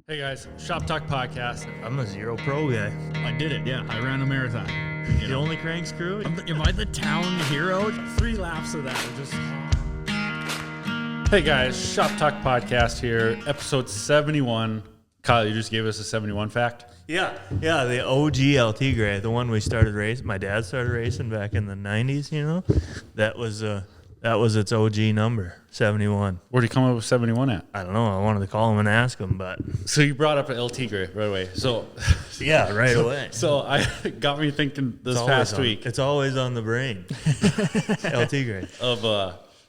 Hey guys, Shop Talk Podcast. I'm a zero pro guy. I did it, yeah. I ran a marathon. You only crank screw? Am I the town hero? 3 laps of that are just... Hey guys, Shop Talk Podcast here, episode 71. Kyle, you just gave us a 71 fact. Yeah, the OG LT gray, the one we started racing. My dad started racing back in the 90s, you know? That was its OG number, 71. Where'd you come up with 71 at? I don't know. I wanted to call him and ask him, but... So you brought up an LT gray right away. So Yeah, right away. So I got me thinking this past week. It's always on the brain. LT gray.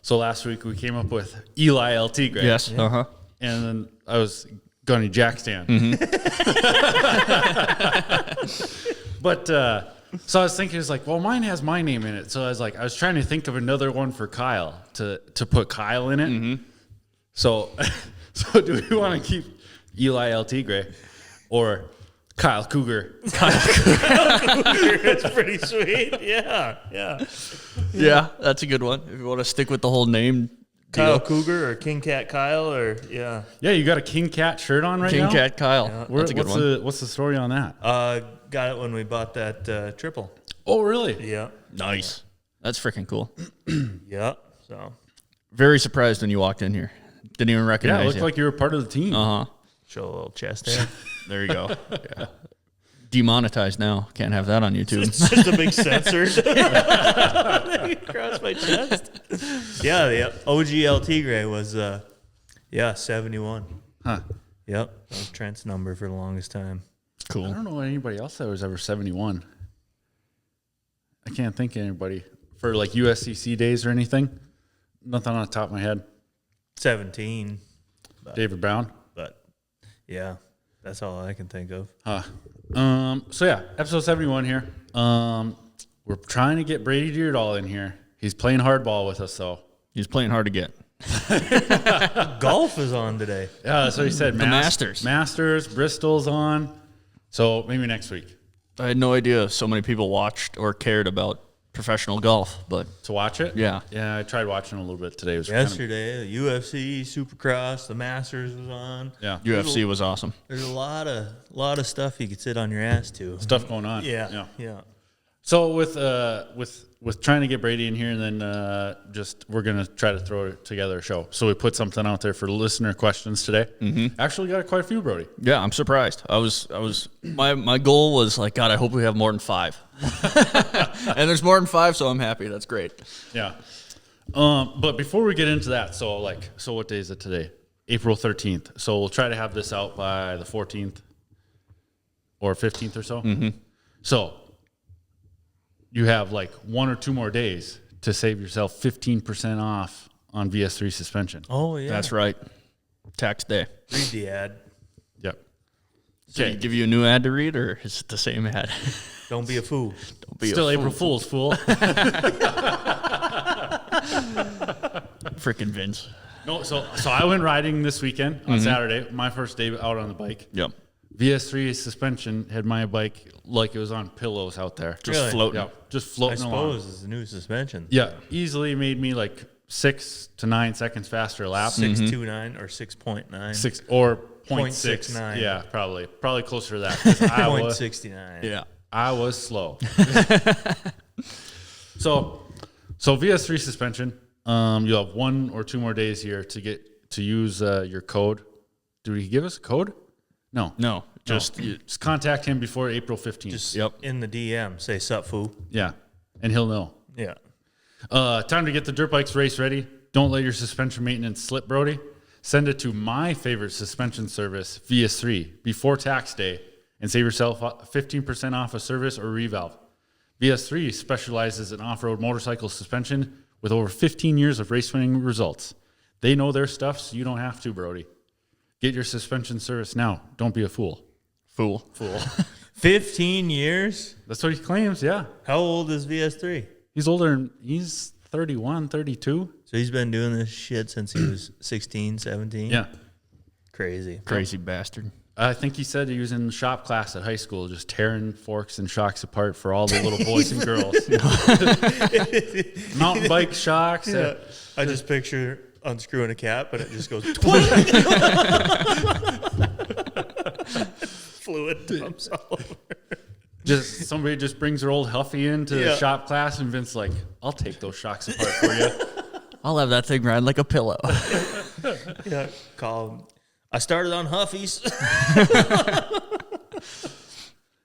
So last week we came up with Eli LT gray. Yes, uh-huh. And then I was going to jack stand. But so I was thinking, it's like, well, mine has my name in it. So I was trying to think of another one for Kyle to put Kyle in it. So do we want to keep Eli LT Gray or Kyle Cougar? It's pretty sweet. Yeah. Yeah, that's a good one. If you want to stick with the whole name Kyle deal. Cougar or King Cat Kyle or, yeah. Yeah, you got a King Cat shirt on right King now? Cat Kyle. Yeah. That's a good one. What's the story on that? Got it when we bought that triple. Oh, really? Yeah. Nice. That's freaking cool. Yeah. So Very surprised when you walked in here. Didn't even Yeah, recognize it looked you. like you were part of the team. Uh-huh. show a little chest hair. There you go. Yeah. Demonetized now. Can't have that on YouTube. It's just a big sensor across my chest. Yeah, the OG LT Gray was 71. Huh. Yep, that was Trent's number for the longest time. I Cool. don't know anybody else that was ever 71. I can't think of anybody for like USCC days or anything. Nothing on the top of my head. 17, David Brown. but yeah, that's all I can think of. Huh. So yeah, episode 71 here. We're trying to get Brady Deerdahl in here. He's playing hardball with us though. He's playing hard to get. Golf is on today. Yeah, that's what he said. The Masters. Masters, Bristol's on. So maybe next week I had no idea so many people watched or cared about professional golf, but to watch it. yeah. Yeah, I tried watching a little bit today. It was Yesterday, the UFC, Supercross, the Masters was on. yeah, UFC was awesome. There's a lot of stuff you could sit on your ass to. stuff going on. Yeah. So with trying to get Brady in here, and then we're gonna try to throw together a show. So we put something out there for listener questions today. Actually, got quite a few, Brody. Yeah, I'm surprised. My goal was like, God, I hope we have more than 5. And there's more than 5, so I'm happy. That's great. Yeah. But before we get into that, so what day is it today? April 13th. So we'll try to have this out by the 14th or 15th or so. So you have like 1 or 2 more days to save yourself 15% off on VS3 suspension. Oh, yeah. That's right. Tax day. Read the ad. Yep. So you give you a new ad to read, or is it the same ad? Don't be a fool. Don't be Still a April Fool's, fool. freaking Vince. No, so I went riding this weekend on Saturday, my first day out on the bike. Yep. VS3 suspension had my bike like it was on pillows out there. Just Really? floating. Yeah, just I floating along. suppose it's a new suspension. Yeah, easily made me like 6 to 9 seconds faster a lap. 6.29 or 6.9. 6 or 0.69. 0.69. Yeah, probably closer to that. 'Cause .69. Yeah. I was slow. So VS3 suspension. You have 1 or 2 more days here to use your code. Did he give us a code? No. Just Just contact him before April 15th. Just Yep. in the DM, say sup fool. Yeah, and he'll know. Yeah. Time to get the dirt bikes race ready. Don't let your suspension maintenance slip, Brody. Send it to my favorite suspension service, VS3, before tax day, and save yourself 15% off a service or revalve. VS3 specializes in off-road motorcycle suspension with over 15 years of race winning results. They know their stuff, so you don't have to, Brody. Get your suspension service now. Don't be a fool. fool. 15 years? That's what he claims, yeah. How old is VS3? He's older. He's 31, 32. So he's been doing this shit since he was 16, 17? Yeah. Crazy. Crazy bastard. I think he said he was in the shop class at high school, just tearing forks and shocks apart for all the little boys and girls. Mountain bike shocks. Yeah. I just picture unscrewing a cap, and it just goes. fluid dumps all over. Just somebody just brings their old Huffy into the shop class, and Vince's like, "I'll take those shocks apart for you." I'll have that thing ride like a pillow. Yeah, call them. I started on Huffies.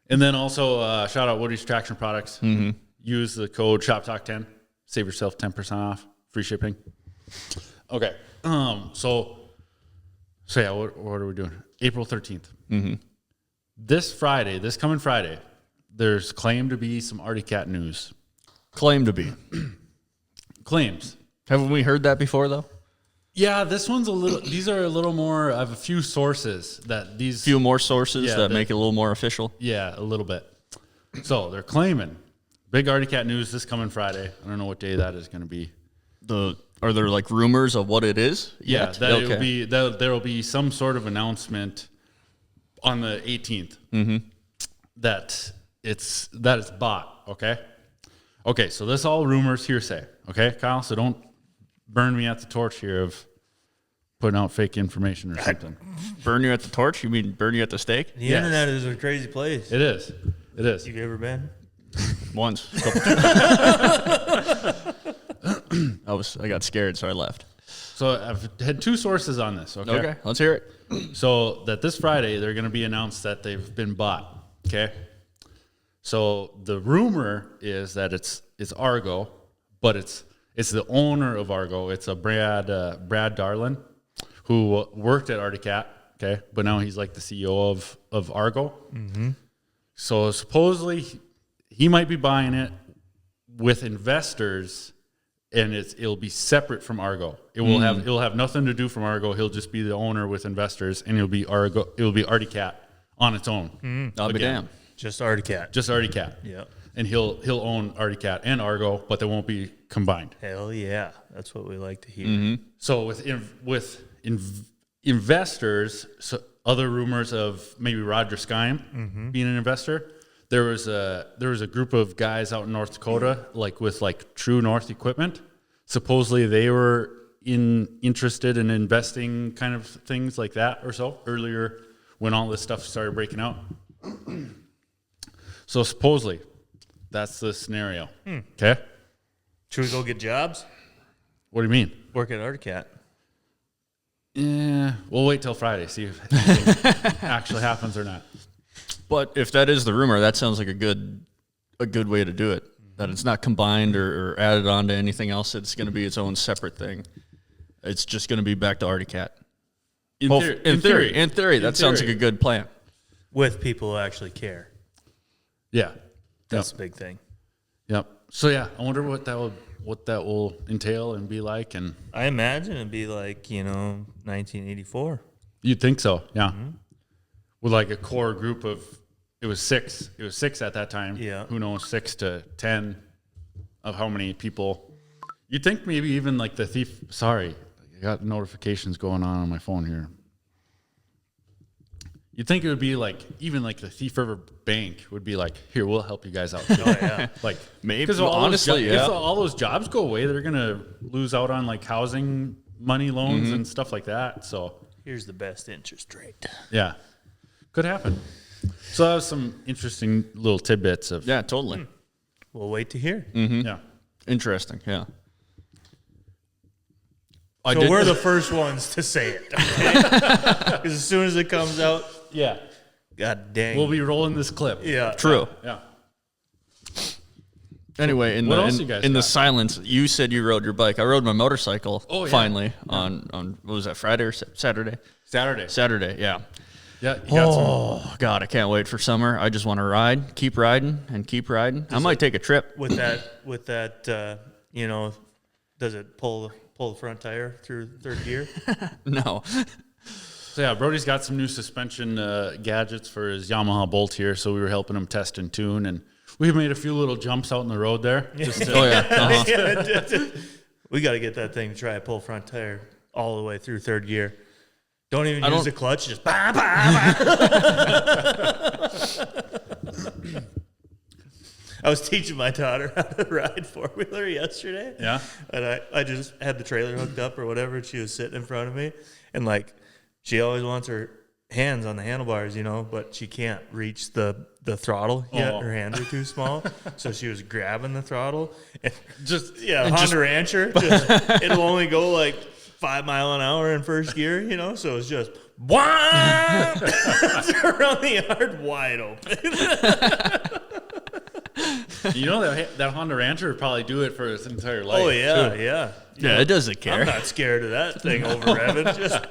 And then also shout out Woody's Traction Products. Mm-hmm. Use the code SHOPTALK10. Save yourself 10% off. Free shipping. Okay. So yeah, what are we doing? April 13th. Mm-hmm. This coming Friday, there's claimed to be some Arctic Cat news. Claim to be. Claims. Haven't we heard that before, though? Yeah, these are a little more, I have a few sources that these. Few more sources that make it a little more official. Yeah, a little bit. So they're claiming big Arctic Cat news this coming Friday. I don't know what day that is going to be. Are there like rumors of what it is? Yeah, yet? okay. There will be some sort of announcement on the 18th that it's bought. Okay. So this all rumors, hearsay. Okay, Kyle. So don't burn me at the torch here of putting out fake information or something. Burn you at the torch? You mean burn you at the stake? The internet is a crazy place. It is. You ever been? Once. I got scared, so I left. So I've had two sources on this. Okay, let's hear it. So that this Friday they're going to be announced that they've been bought. Okay. So the rumor is that it's Argo, but it's the owner of Argo. It's a Brad Darlin, who worked at Arctic Cat. Okay, but now he's like the CEO of Argo. Mm-hmm. So supposedly he might be buying it with investors, and it'll be separate from Argo. It'll have nothing to do from Argo. He'll just be the owner with investors, and it'll be Arctic Cat on its own. I'll be damned. Just Arctic Cat. Just Arctic Cat. Yeah. And he'll own Arctic Cat and Argo, but they won't be combined. Hell yeah, that's what we like to hear. Mm-hmm. So with investors, so other rumors of maybe Roger Skyme being an investor. There was a group of guys out in North Dakota, with True North equipment. Supposedly they were interested in investing kind of things like that or so earlier when all this stuff started breaking out. So supposedly that's the scenario. Okay. Should we go get jobs? What do you mean? Work at Arctic Cat. Yeah, we'll wait till Friday, see if anything actually happens or not. But if that is the rumor, that sounds like a good way to do it. That it's not combined or added on to anything else. It's going to be its own separate thing. It's just going to be back to Arctic Cat. In theory, that sounds like a good plan. With people who actually care. Yeah, That's the big thing. Yep. So yeah, I wonder what that will entail and be like. And I imagine it'd be like 1984. You'd think so, yeah. Mm-hmm. With like a core group of, it was six at that time. Yeah. Who knows, 6 to 10 of how many people. You'd think maybe even like the thief. Sorry, I got notifications going on my phone here. You'd think it would be like, even like the Thief River Bank would be like, here, we'll help you guys out. Oh, yeah. Like, maybe, because honestly, if all those jobs go away, they're going to lose out on like housing money loans and stuff like that. So here's the best interest rate. Yeah. Could happen. So that was some interesting little tidbits of. Yeah, totally. We'll wait to hear. Mm-hmm. Yeah. Interesting, yeah. So we're the first ones to say it. Because as soon as it comes out, yeah. God dang. We'll be rolling this clip. Yeah. True. Yeah. Anyway, in the silence, you said you rode your bike. I rode my motorcycle finally on what was that, Friday or Saturday? Saturday, yeah. Yeah. You got God, I can't wait for summer. I just want to ride, keep riding, and keep riding. I might take a trip. With that, does it pull the front tire through third gear? No. So yeah, Brody's got some new suspension gadgets for his Yamaha Bolt here, so we were helping him test and tune, and we made a few little jumps out in the road there. Just to, We got to get that thing to try to pull front tire all the way through third gear. Don't even use the clutch, just bah, bah, bah. I was teaching my daughter how to ride four-wheeler yesterday. Yeah. And I just had the trailer hooked up or whatever, and she was sitting in front of me. And, like, she always wants her hands on the handlebars, but she can't reach the throttle yet. Oh. Her hands are too small. So she was grabbing the throttle. And And Honda Rancher, it'll only go like 5 miles an hour in first gear, so it's just around the yard wide open. That Honda Rancher would probably do it for its entire life. Oh, yeah, too. yeah. Yeah, it doesn't care. I'm not scared of that thing over revving. Just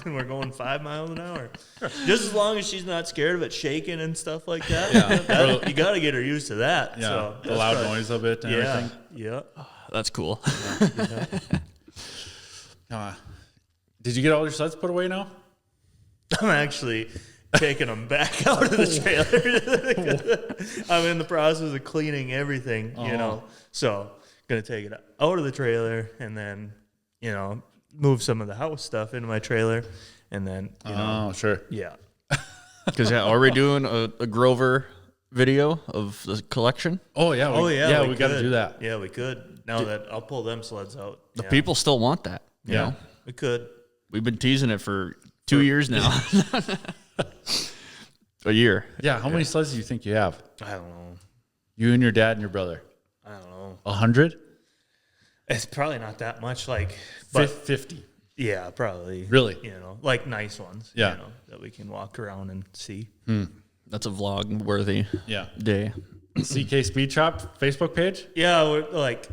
and we're going 5 miles an hour. Just as long as she's not scared of it shaking and stuff like that. Yeah. You got to get her used to that. Yeah, So the loud noise of it and everything. Yeah. That's cool. Did you get all your sleds put away now? I'm actually taking them back out of the trailer. I'm in the process of cleaning everything, So gonna take it out of the trailer and then, move some of the house stuff into my trailer, and then Sure. yeah. Because are we doing a Grover video of the collection? Oh yeah. We got to do that. Yeah, we could. Now that I'll pull them sleds out. The people still want that. You know? We could. We've been teasing it for 2 years now. A year. Yeah. How many sleds do you think you have? I don't know. You and your dad and your brother. I don't know. 100? It's probably not that much, but 50. yeah, probably. Really? Like nice ones. Yeah. That we can walk around and see. That's a vlog worthy day. CK Speed Shop Facebook page? Yeah,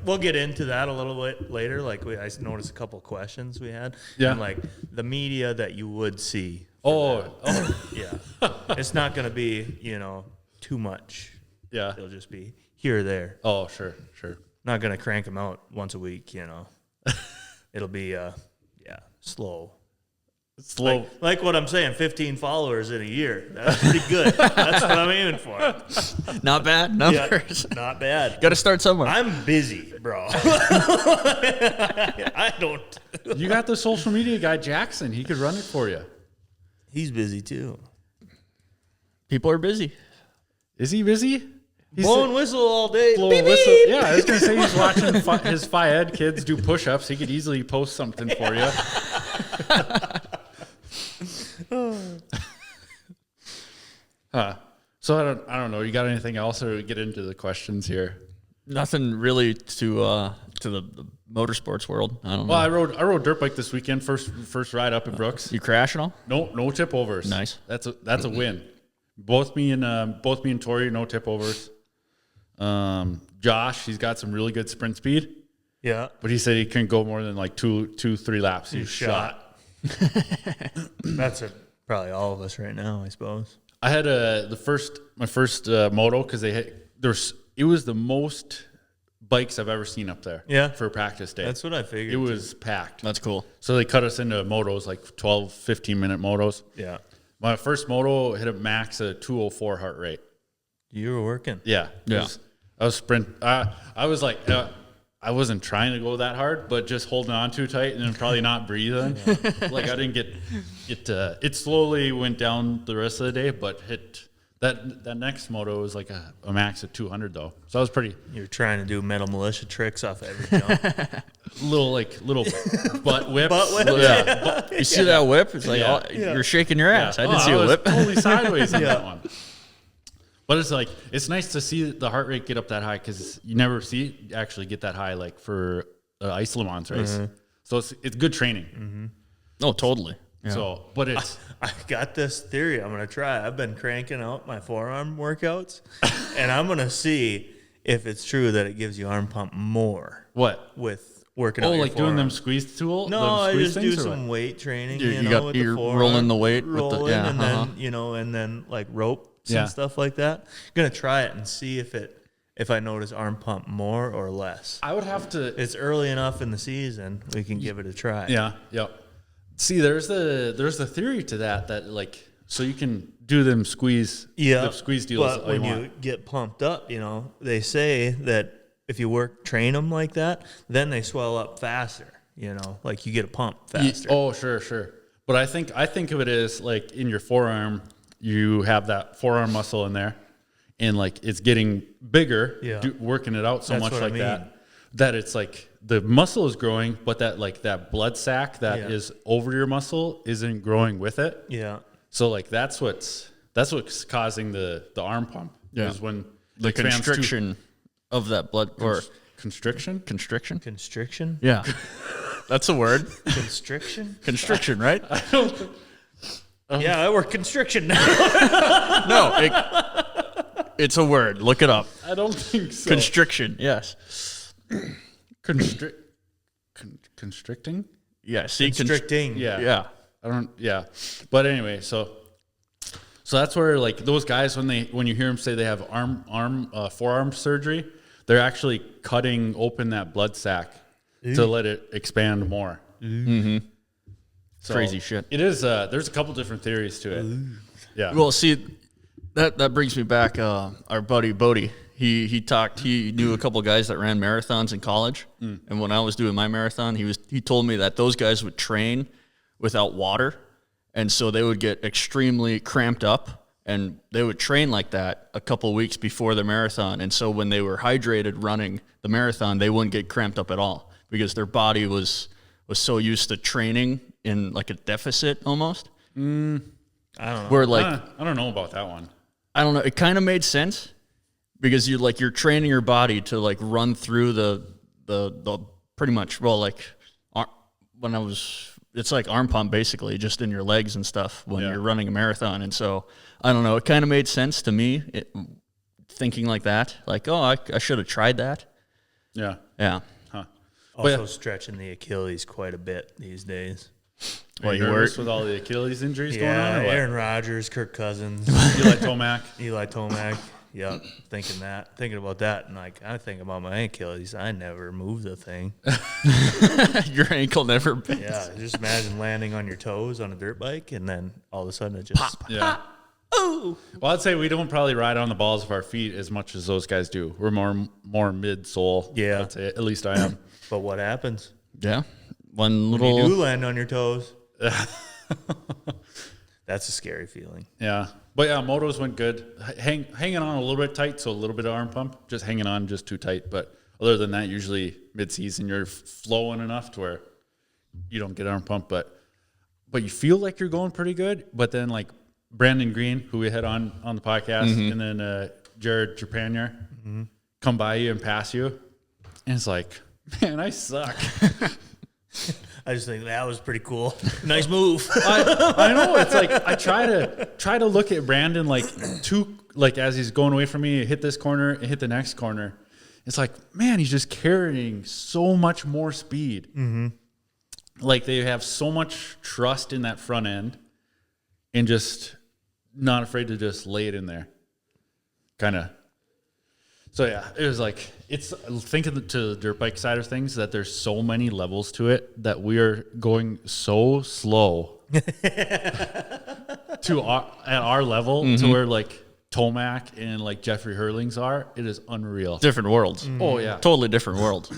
we'll get into that a little bit later. I noticed a couple questions we had. Yeah. And the media that you would see. Oh. Yeah. It's not going to be, too much. Yeah. It'll just be here or there. Oh, sure. Not going to crank them out once a week, It'll be, slow. Slow. Like what I'm saying, 15 followers in a year. That's pretty good. That's what I'm aiming for. Not bad numbers. Yeah, not bad. Got to start somewhere. I'm busy, bro. I don't. You got the social media guy, Jackson. He could run it for you. He's busy too. People are busy. Is he busy? He's Blowing whistle all day. blow a Beep, whistle. beep. Yeah, I was going to say he's watching his Phi Ed kids do push-ups. He could easily post something for you. So I don't know. You got anything else, or we get into the questions here? Nothing really to the motorsports world. I don't know. Well, I rode dirt bike this weekend. First ride up in Brooks. You crashing all? No tip overs. Nice. That's a win. Both me and Tori, no tip overs. Josh, he's got some really good sprint speed, Yeah. but he said he couldn't go more than like 3 laps. He's shot. That's probably all of us right now, I suppose. I had my first moto because it was the most bikes I've ever seen up there. Yeah. For practice day. That's what I figured. It was packed. That's cool. So they cut us into motos, like 12, 15-minute motos. Yeah. My first moto hit a max of 204 heart rate. You were working. Yeah. I was sprint. I was like, I wasn't trying to go that hard, but just holding on too tight and then probably not breathing. Like I didn't get it. It slowly went down the rest of the day, but hit that next moto was like a max of 200 though. So I was pretty. You're trying to do metal militia tricks off every jump. little butt whips. Butt whips? Yeah. You see that whip? It's like Yeah. you're shaking your ass. I didn't see I a was whip. totally sideways on that one. But it's nice to see the heart rate get up that high because you never see it actually get that high like for the Ice Le Mans race. So it's good training. Oh, totally. Yeah. So, but it's I got this theory I'm going to try. I've been cranking out my forearm workouts, and I'm going to see if it's true that it gives you arm pump more what? with working out Oh, your like doing forearm. them squeeze tool? No, them I squeeze just do things, or some what? weight training, You're with the forearm, rolling the weight with the rolling, and uh-huh. then and then like ropes Yeah. and stuff like that. Gonna try it and see if I notice arm pump more or less. I would have to. It's early enough in the season we can give it a try. Yeah. Yep. See, there's the theory to that like so you can do them squeeze the squeeze deals But all when you you want. get pumped up, they say that if you train them like that, then they swell up faster. Like you get a pump faster. Oh, sure. But I think of it as like in your forearm, you have that forearm muscle in there, and like it's getting bigger, Yeah. working it out so That's much what I like mean. that. that it's like the muscle is growing, but that like that blood sac that is over your muscle isn't growing with it. Yeah. So like that's what's causing the arm pump. Yeah. Is when The it expands constriction of that blood or constriction. Constriction? yeah, that's a word. Constriction? Constriction, right? Yeah, I work constriction now. No, it's a word. Look it up. I don't think so. Constriction. Yes. Constricting. Yeah. See, Constricting. Yeah. Yeah. I don't. Yeah. But anyway, so that's where like those guys when you hear them say they have forearm surgery, they're actually cutting open that blood sac to let it expand more. Mm-hmm. So Crazy shit. It is. There's a couple different theories to it. Yeah. Well, see, that brings me back. Our buddy Bodie, he knew a couple guys that ran marathons in college, and when I was doing my marathon, he told me that those guys would train without water, and so they would get extremely cramped up, and they would train like that a couple weeks before their marathon, and so when they were hydrated running the marathon, they wouldn't get cramped up at all because their body was so used to training in like a deficit almost. I don't know. Where like I don't know about that one. I don't know. It kind of made sense because you're training your body to like run through the pretty much it's like arm pump basically just in your legs and stuff when you're running a marathon. And so I don't know. It kind of made sense to me thinking like that. Like, oh, I should have tried that. Yeah. Yeah. Also stretching the Achilles quite a bit these days. Well, you nervous with all the Achilles injuries going on? Or what? Aaron Rodgers, Kirk Cousins, Eli Tomac. Yeah, thinking about that, and like I think about my Achilles. I never moved the thing. Your ankle never bends. Yeah, just imagine landing on your toes on a dirt bike, and then all of a sudden it just Pop. Yeah. Oh. Well, I'd say we don't probably ride on the balls of our feet as much as those guys do. We're more mid-sole. Yeah. I'd say, at least I am. But what happens? Yeah. One When little. you do land on your toes. That's a scary feeling. Yeah. But yeah, motos went good. Hanging on a little bit tight, so a little bit of arm pump. Just hanging on just too tight. But other than that, usually mid-season, you're flowing enough to where you don't get arm pump. But you feel like you're going pretty good. But then like Brandon Green, who we had on the podcast, and then Jared Trepanier come by you and pass you. And it's like, man, I suck. I just think that was pretty cool. Nice move. I know. It's like I try to look at Brandon like as he's going away from me, hit this corner, and hit the next corner. It's like, man, he's just carrying so much more speed. Mm-hmm. Like they have so much trust in that front end, and just not afraid to just lay it in there. Kind of. So yeah, it was like thinking to the dirt bike side of things that there's so many levels to it that we are going so slow at our level to where like Tomac and like Jeffrey Hurlings are. It is unreal. Different worlds. Oh yeah, Totally different world.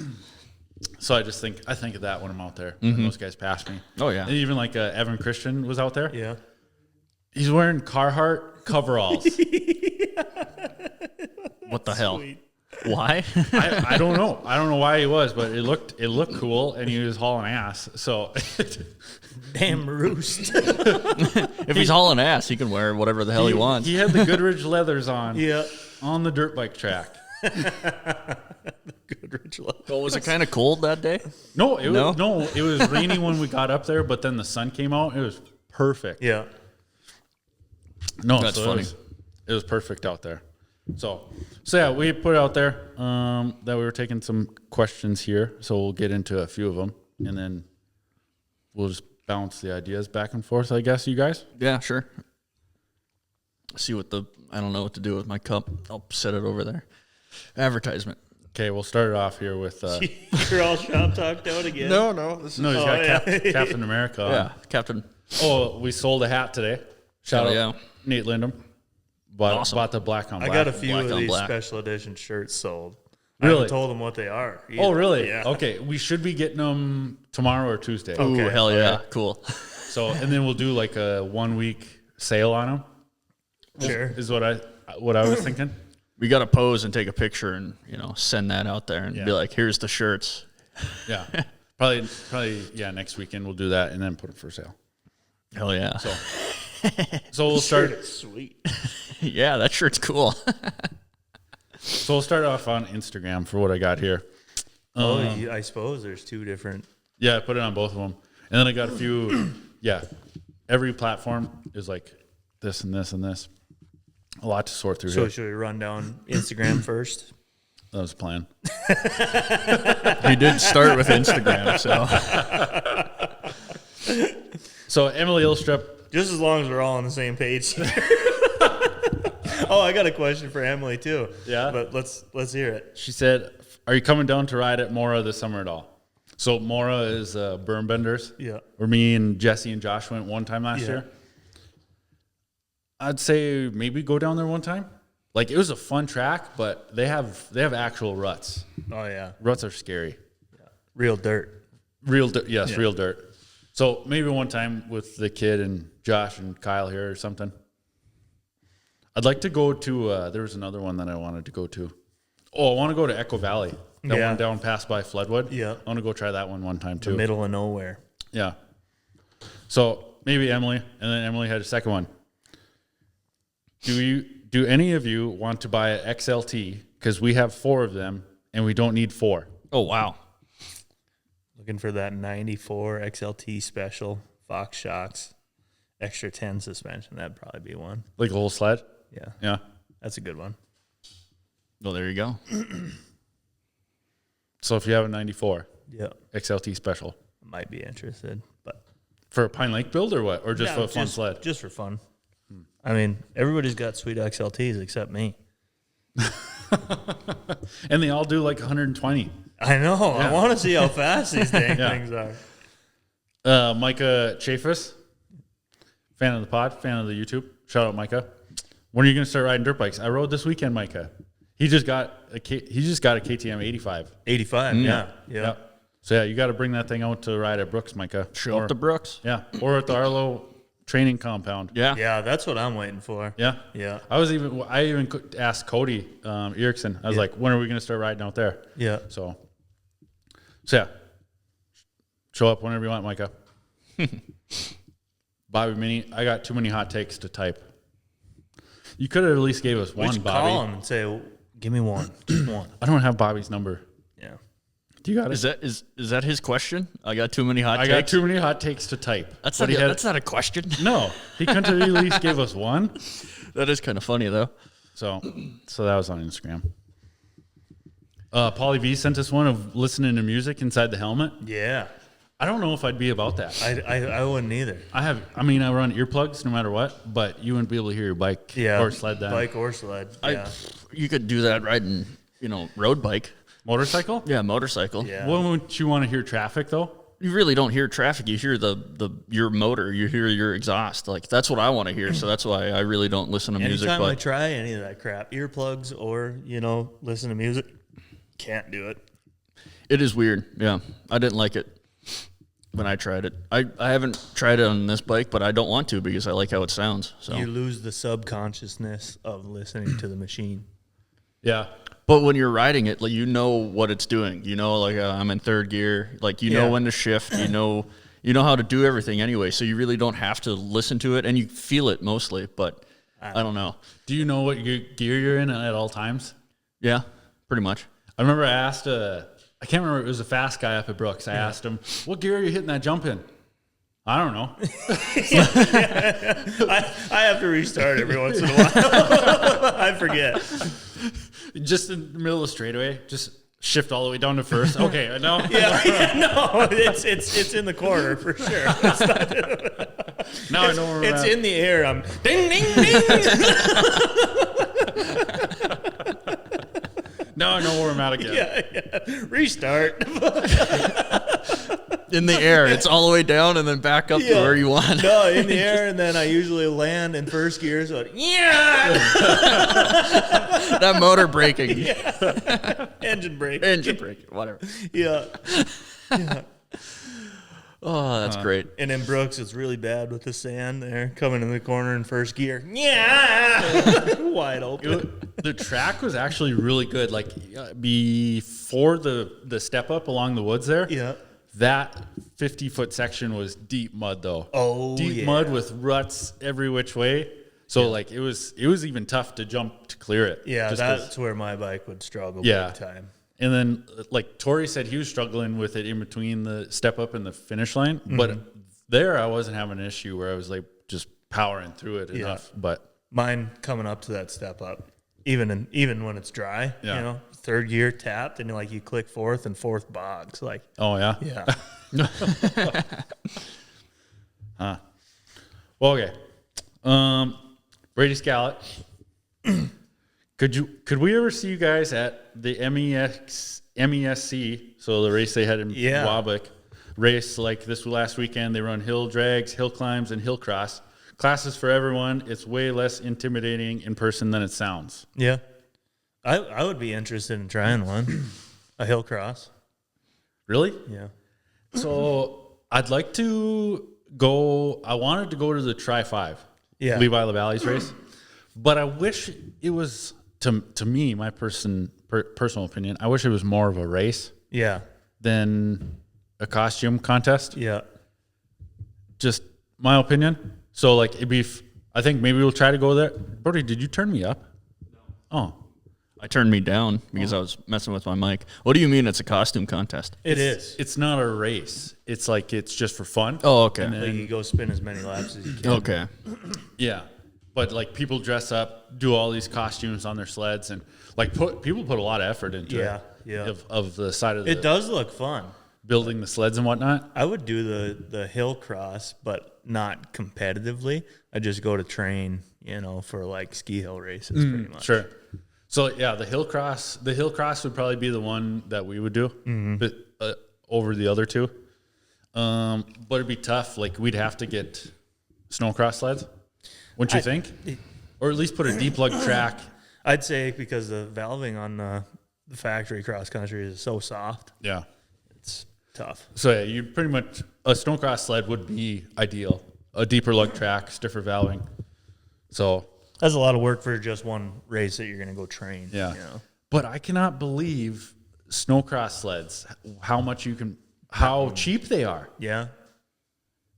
So I think of that when I'm out there. When those guys pass me. Oh yeah. And even like Evan Christian was out there. Yeah. He's wearing Carhartt coveralls. What the hell? Sweet. Why? I don't know. I don't know why he was, but it looked cool, and he was hauling ass. So, Damn roost. If he's hauling ass, he can wear whatever the hell he wants. He had the Goodrich leathers on. Yeah. On the dirt bike track. Goodrich love. Well, was it kind of cold that day? No, it was rainy when we got up there, but then the sun came out. It was perfect. Yeah. No, That's so funny. It was perfect out there. So yeah, we put it out there that we were taking some questions here. So we'll get into a few of them, and then we'll just bounce the ideas back and forth, I guess, you guys. Yeah, sure. See I don't know what to do with my cup. I'll set it over there. Advertisement. Okay, we'll start it off here with You're all shop talked out again. No. This is he's got Captain America on. yeah, Captain. Oh, we sold a hat today. Shout Hell out Nate Lindham. Bought the black on black. I got a few black of on these black. special edition shirts sold. I Really? haven't told them what they are. either. Oh, really? Yeah. Okay, we should be getting them tomorrow or Tuesday. Ooh, Okay. hell yeah. Cool. So, and then we'll do like a 1 week sale on them. Sure. Is what I was thinking. We got to pose and take a picture and, send that out there and be like, here's the shirts. Yeah. Probably, next weekend we'll do that and then put it for sale. Hell yeah. So we'll start. Sweet. Yeah, that shirt's cool. So we'll start off on Instagram for what I got here. I suppose there's two different. Yeah, I put it on both of them. And then I got a few, every platform is like this and this and this. A lot to sort through So here. should we run down Instagram first? That was the plan. He did start with Instagram, so. So Emily Ilstrup. Just as long as we're all on the same page. Oh, I got a question for Emily too. Yeah? But let's hear it. She said, are you coming down to ride at Mora this summer at all? So Mora is Berm Benders. Yeah. Where me and Jesse and Josh went one time last year. I'd say maybe go down there one time. Like, it was a fun track, but they have actual ruts. Oh yeah. Ruts are scary. Real dirt. Real dirt. So maybe one time with the kid and Josh and Kyle here or something. I'd like to go to, there was another one that I wanted to go to. Oh, I want to go to Echo Valley. That one down past by Floodwood. Yeah. I want to go try that one time too. The middle of nowhere. Yeah. So maybe Emily, and then Emily had a second one. Do any of you want to buy an XLT? Because we have 4 of them and we don't need 4. Oh, wow. Looking for that 94 XLT special, Fox shocks, extra 10 suspension. That'd probably be one. Like a whole sled? Yeah. Yeah. That's a good one. Well, there you go. So if you have a 94 Yeah. XLT special. I might be interested, but For a Pine Lake build or what? Or just for a fun sled? Just for fun. I mean, everybody's got sweet XLTs except me. And they all do like 120. I know. I want to see how fast these dang things are. Micah Chafis, fan of the pod, fan of the YouTube. Shout out, Micah. When are you going to start riding dirt bikes? I rode this weekend, Micah. He just got a KTM 85. 85, yeah. So you got to bring that thing out to ride at Brooks, Micah. Show up to Brooks. Yeah, or at the Arlo training compound. Yeah. Yeah, that's what I'm waiting for. Yeah. Yeah. I even asked Cody Erickson. I was like, when are we going to start riding out there? Yeah. So yeah, show up whenever you want, Micah. Bobby Mini, I got too many hot takes to type. You could have at least gave us We one, should Bobby. call him and say, well, give me one. Just one. I don't have Bobby's number. Yeah. Do you got it? Is that his question? I got too many hot takes. I got too many hot takes to type. That's But not a question. No, he couldn't have at least gave us one. That is kind of funny though. So that was on Instagram. Paulie V sent us one of listening to music inside the helmet. Yeah. I don't know if I'd be about that. I wouldn't either. I run earplugs no matter what, but you wouldn't be able to hear your bike or sled then. Bike or sled. Yeah. You could do that riding, road bike. Motorcycle? Yeah, motorcycle. Yeah. Wouldn't you want to hear traffic though? You really don't hear traffic. You hear your motor. You hear your exhaust. Like that's what I want to hear. So that's why I really don't listen to music. Anytime I But try any of that crap, earplugs or, listen to music, can't do it. it is weird. Yeah, I didn't like it when I tried it. I haven't tried it on this bike, but I don't want to because I like how it sounds. So. You lose the subconsciousness of listening to the machine. Yeah. But when you're riding it, like you know what it's doing. I'm in third gear. Like know when to shift. You know how to do everything anyway. So you really don't have to listen to it, and you feel it mostly. But I don't know. Do you know what gear you're in at all times? Yeah, pretty much. I remember I asked I can't remember, it was a fast guy up at Brooks. I asked him, what gear are you hitting that jump in? I don't know. I have to restart every once in a while. I forget. Just in the middle of the straightaway, just shift all the way down to first. Okay, I know. No, it's in the corner for sure. Now I know where we're It's at. in the air. I'm ding, ding, ding. Now I know where I'm at again. Yeah. Restart. In the air, it's all the way down and then back up to where you want. No, in the air, and then I usually land in first gear. So That motor braking. engine brake. Engine braking, whatever. Yeah. Oh, that's great. And then Brooks is really bad with the sand there, coming in the corner in first gear. Yeah, wide open. The track was actually really good. Like before the step up along the woods there, Yeah. that 50-foot section was deep mud though. Oh, deep yeah. mud with ruts every which way. So like it was even tough to jump to clear it. Yeah, just 'cause- that's where my bike would struggle Yeah. big time. And then like Tori said, he was struggling with it in between the step up and the finish line. But there, I wasn't having an issue where I was like just powering through it enough. But Mine coming up to that step up, even when it's dry, Yeah. you know, third gear tapped, and like you click fourth and fourth bogs, like oh yeah, yeah. Well, okay. Brady Scallett. Could we ever see you guys at the MESC? So the race they had in Yeah. Wabick, race like this last weekend. They run hill drags, hill climbs, and hill cross. Classes for everyone. It's way less intimidating in person than it sounds. Yeah. I would be interested in trying one. A hill cross. Really? Yeah. So I'd like to go. I wanted to go to the Tri 5, Yeah. Levi LaValle's race, but I wish it was to me, my personal opinion. I wish it was more of a race Yeah. than a costume contest. Yeah. Just my opinion. So like it'd be. I think maybe we'll try to go there. Brody, did you turn me up? No. Oh. I turned me down because I was messing with my mic. What do you mean it's a costume contest? It is. It's not a race. It's like it's just for fun. Oh, okay. And then- Like you go spin as many laps as you can. Okay. Yeah, but like people dress up, do all these costumes on their sleds, and like people put a lot of effort into Yeah, it. yeah. Of the side of the It does look fun. building the sleds and whatnot. I would do the hill cross, but not competitively. I just go to train, you know, for like ski hill races pretty much. Sure. So yeah, the hill cross would probably be the one that we would do, but over the other two. But it'd be tough. Like we'd have to get snowcross sleds, wouldn't you think? Or at least put a deep lug track. I'd say because the valving on the factory cross country is so soft, Yeah. it's tough. So yeah, you pretty much a snowcross sled would be ideal. A deeper lug track, stiffer valving. So That's a lot of work for just one race that you're going to go train. yeah. You know? But I cannot believe snowcross sleds, how cheap they are. Yeah.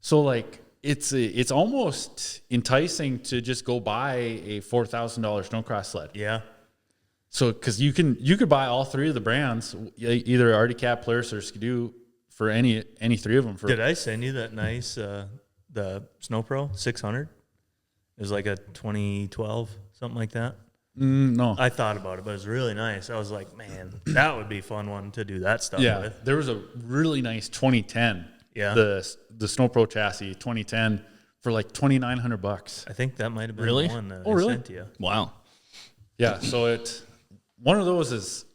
So like it's almost enticing to just go buy a $4,000 snowcross sled. Yeah. So because you could buy all three of the brands, either Arctic Cat, Polaris, or Skidoo, for any three of them. For Did I send you that nice, the Snow Pro 600? It was like a 2012, something like that. no. I thought about it, but it was really nice. I was like, man, that would be a fun one to do that stuff Yeah, with. there was a really nice 2010. Yeah. The Snow Pro chassis 2010 for like $2,900. I think that might have been Really? the one that Oh, I really? sent you. Wow. Yeah, so one of those is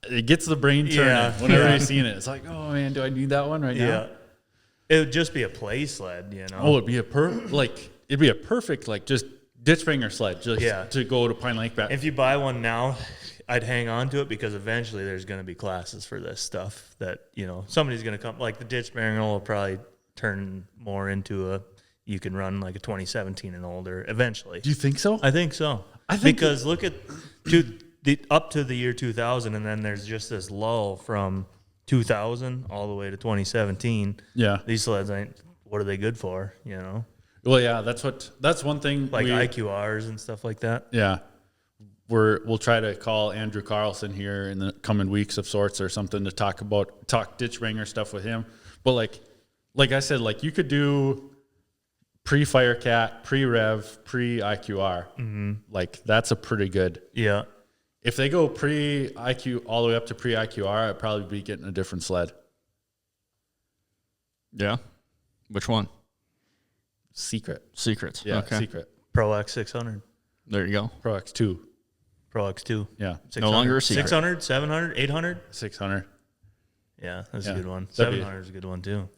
it gets the brain turning Yeah, whenever yeah. you've seen it. It's like, oh man, do I need that one right now? Yeah. It would just be a play sled, you know? Oh, it'd be a perfect like just ditch bringer sled just Yeah. to go to Pine Lake back. If you buy one now, I'd hang on to it because eventually there's going to be classes for this stuff that, you know, somebody's going to come. Like the ditch bearing will probably turn more into you can run like a 2017 and older eventually. Do you think so? I think so. I think because look at up to the year 2000, and then there's just this lull from 2000 all the way to 2017. Yeah. These sleds what are they good for, you know? Well, yeah, that's one thing. Like IQRs and stuff like that. Yeah. We'll try to call Andrew Carlson here in the coming weeks of sorts or something to talk ditch bringer stuff with him. But like I said, like you could do pre-Firecat, pre-Rev, pre-IQR. Mm-hmm. Like that's a pretty good. Yeah. If they go pre-IQ all the way up to pre-IQR, I'd probably be getting a different sled. Yeah. Which one? Secrets. Secrets. Yeah, Okay. Secret. Pro X 600. There you go. Pro X2. Pro X2. Yeah. 600. No longer a secret. 600, 700, 800. 600. Yeah, that's Yeah. a good one. That'd be- 700 is a good one too.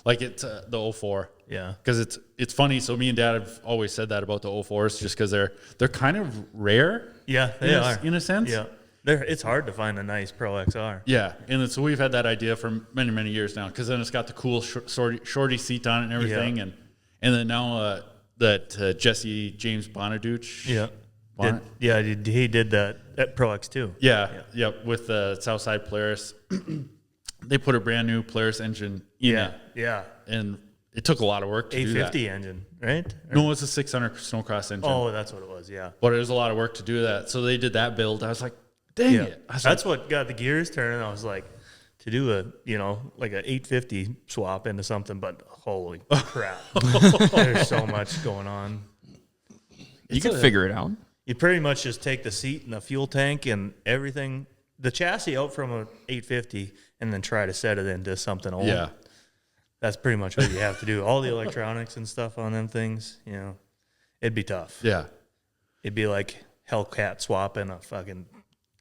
Like it's the 04. Yeah. Because it's funny. So me and Dad have always said that about the 04s just because they're kind of rare. Yeah, they are. In a sense. Yeah. It's hard to find a nice Pro XR. Yeah, and so we've had that idea for many, many years now, because then it's got the cool shorty seat on it and everything, and then now that Jesse James Bonaduce, he did that at Pro X2. With the Southside Polaris, they put a brand new Polaris engine in it. Yeah, and it took a lot of work to do that. 850 engine, right? No, it was a 600 Snowcross engine. Oh, that's what it was. Yeah, but it was a lot of work to do that. So they did that build. I was like, dang it! That's what got the gears turning. I was like, to do a like a 850 swap into something, but holy crap, there's so much going on. You can figure it out. You pretty much just take the seat and the fuel tank and everything, the chassis out from a 850, and then try to set it into something old. Yeah. That's pretty much what you have to do. All the electronics and stuff on them things, it'd be tough. Yeah. It'd be like Hellcat swapping a fucking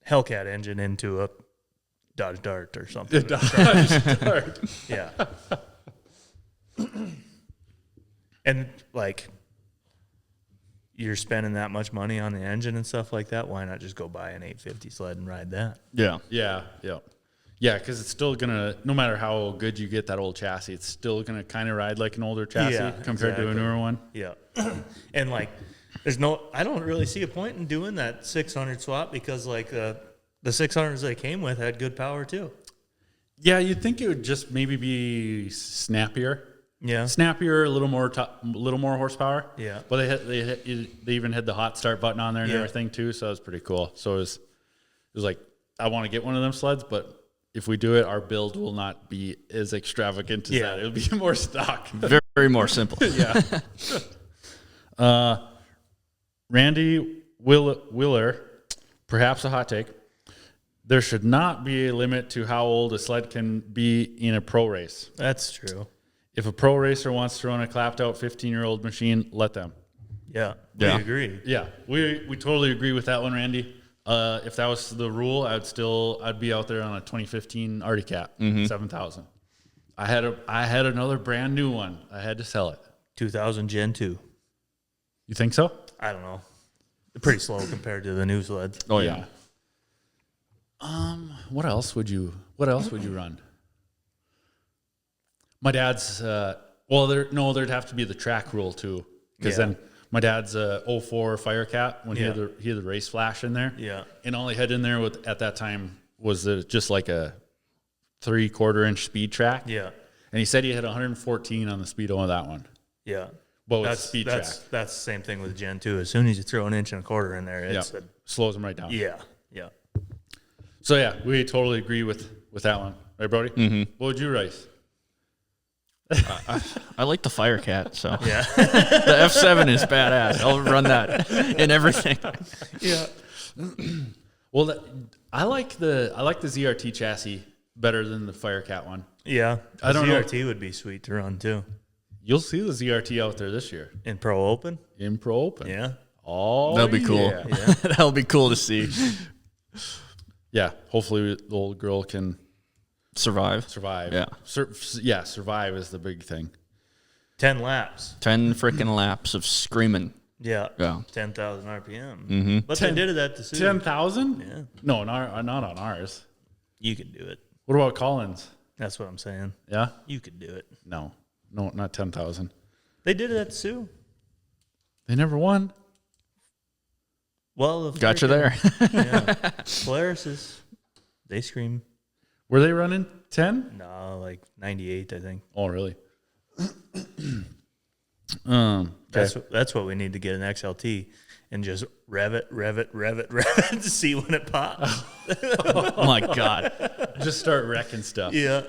Hellcat engine into a Dodge Dart or something. Dodge Dart. Yeah. And like, you're spending that much money on the engine and stuff like that, why not just go buy an 850 sled and ride that? Yeah. Yeah, because it's still going to, no matter how good you get that old chassis, it's still going to kind of ride like an older chassis compared to a newer one. Yeah. And like, I don't really see a point in doing that 600 swap, because like the 600s they came with had good power too. Yeah, you'd think it would just maybe be snappier. Yeah. Snappier, a little more horsepower. Yeah. But they even had the hot start button on there and everything too, so it was pretty cool. So it was like, I want to get one of them sleds, but if we do it, our build will not be as extravagant as that. It'll be more stock. Very more simple. Randy Willer, perhaps a hot take. There should not be a limit to how old a sled can be in a pro race. That's true. If a pro racer wants to run a clapped out 15-year-old machine, let them. Yeah. We agree. Yeah, we totally agree with that one, Randy. If that was the rule, I'd be out there on a 2015 Arctic Cat 7000. I had another brand new one. I had to sell it. 2000 Gen 2. You think so? I don't know. They're pretty slow compared to the new sleds. Oh yeah. What else would you run? My dad's there'd have to be the track rule too, because then my dad's 04 Firecat when he had the race flash in there. Yeah. And all he had in there at that time was just like a 3/4 inch speed track. Yeah. And he said he had 114 on the speedo on that one. Yeah. But with speed track. That's the same thing with Gen 2. As soon as you throw 1.25 inch in there, it slows them right down. Yeah. Yeah. So yeah, we totally agree with that one. Right, Brody? Mm-hmm. What would you race? I like the Firecat, so yeah. The F7 is badass. I'll run that in everything. Yeah. Well, I like the ZRT chassis better than the Firecat one. Yeah. I don't know. ZRT would be sweet to run too. You'll see the ZRT out there this year In Pro Open? in Pro Open. Yeah. Oh, That'll be cool. Yeah. That'll be cool to see. Yeah. Hopefully, the old girl can Survive. survive. Survive is the big thing. 10 laps. 10 freaking laps of screaming. Yeah. Yeah. 10,000 RPM. Mm-hmm. But they did it at the Sioux. 10,000? Yeah. No, not on ours. You can do it. What about Collins? That's what I'm saying. Yeah. You could do it. No, not 10,000. They did it at the Sioux. They never won. Well, Got you there. Yeah. Polaris they scream. Were they running 10? No, like 98, I think. Oh, really? That's what we need to get an XLT and just rev it to see when it pops. Oh my God. Just start wrecking stuff. Yeah.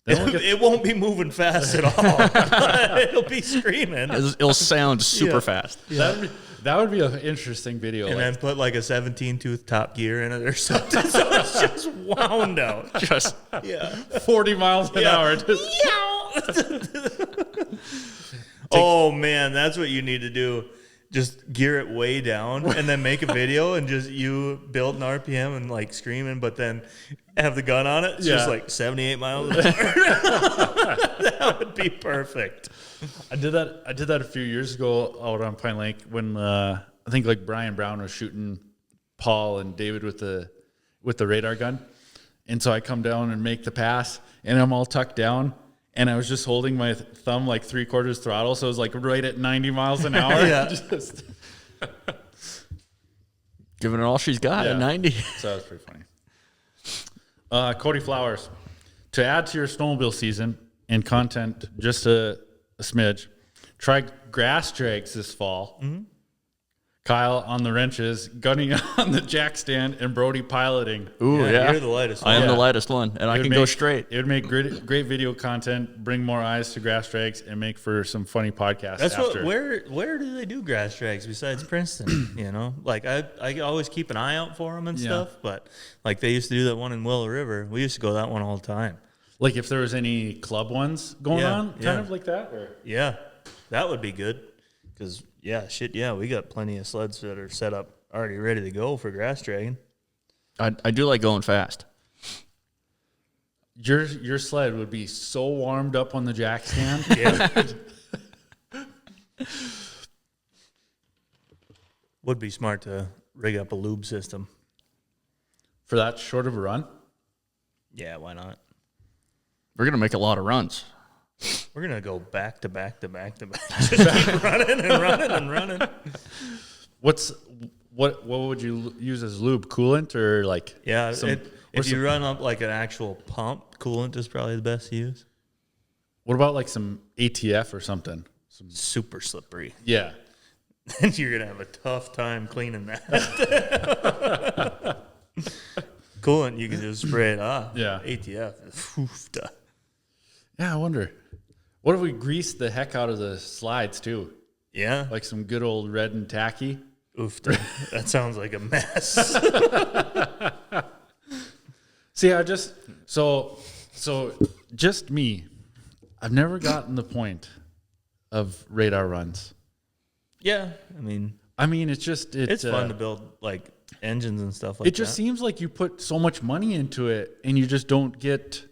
It won't be moving fast at all. It'll be screaming. It'll sound super fast. Yeah. That would be an interesting video. And then put like a 17-tooth top gear in it or something. So it's just wound out. Just 40 miles an hour. Oh, man, that's what you need to do. Just gear it way down and then make a video and just you build an RPM and like screaming, but then have the gun on it. It's just like 78 miles an hour. That would be perfect. I did that a few years ago out on Pine Lake when I think like Brian Brown was shooting Paul and David with the radar gun. And so I come down and make the pass, and I'm all tucked down, and I was just holding my thumb like 3/4 throttle, so it was like right at 90 miles an hour. Yeah. Just, Giving it all she's got at 90. so that was pretty funny. Cody Flowers, to add to your snowmobile season and content just a smidge, try grass drags this fall. Mm-hmm. Kyle on the wrenches, gunning on the jack stand, and Brody piloting. Ooh, yeah. You're the lightest one. I am Yeah. the lightest one, and I can go straight. It would make great video content, bring more eyes to grass drags, and make for some funny podcasts. That's after. where do they do grass drags besides Princeton? You know, like I always keep an eye out for them and stuff. But like they used to do that one in Willow River. We used to go that one all the time. Like if there was any club ones going on, kind of like that. Or? Yeah, that would be good. Because we got plenty of sleds that are set up already ready to go for grass dragging. I do like going fast. Your sled would be so warmed up on the jack stand. Yeah. Would be smart to rig up a lube system. For that short of a run. Yeah, why not? We're gonna make a lot of runs. We're gonna go back to back to back to back. Just keep running and running and running. What would you use as lube? Coolant or like? Yeah, if you run up like an actual pump, coolant is probably the best to use. What about like some ATF or something? Super slippery. Yeah. And you're gonna have a tough time cleaning that. Coolant, you can just spray it off. Yeah. ATF. Yeah, I wonder. What if we greased the heck out of the slides too? Yeah. Like some good old red and tacky. Oof. That sounds like a mess. See, so just me. I've never gotten the point of radar runs. Yeah. I mean, it's fun to build like engines and stuff like that. It just seems like you put so much money into it and you just don't get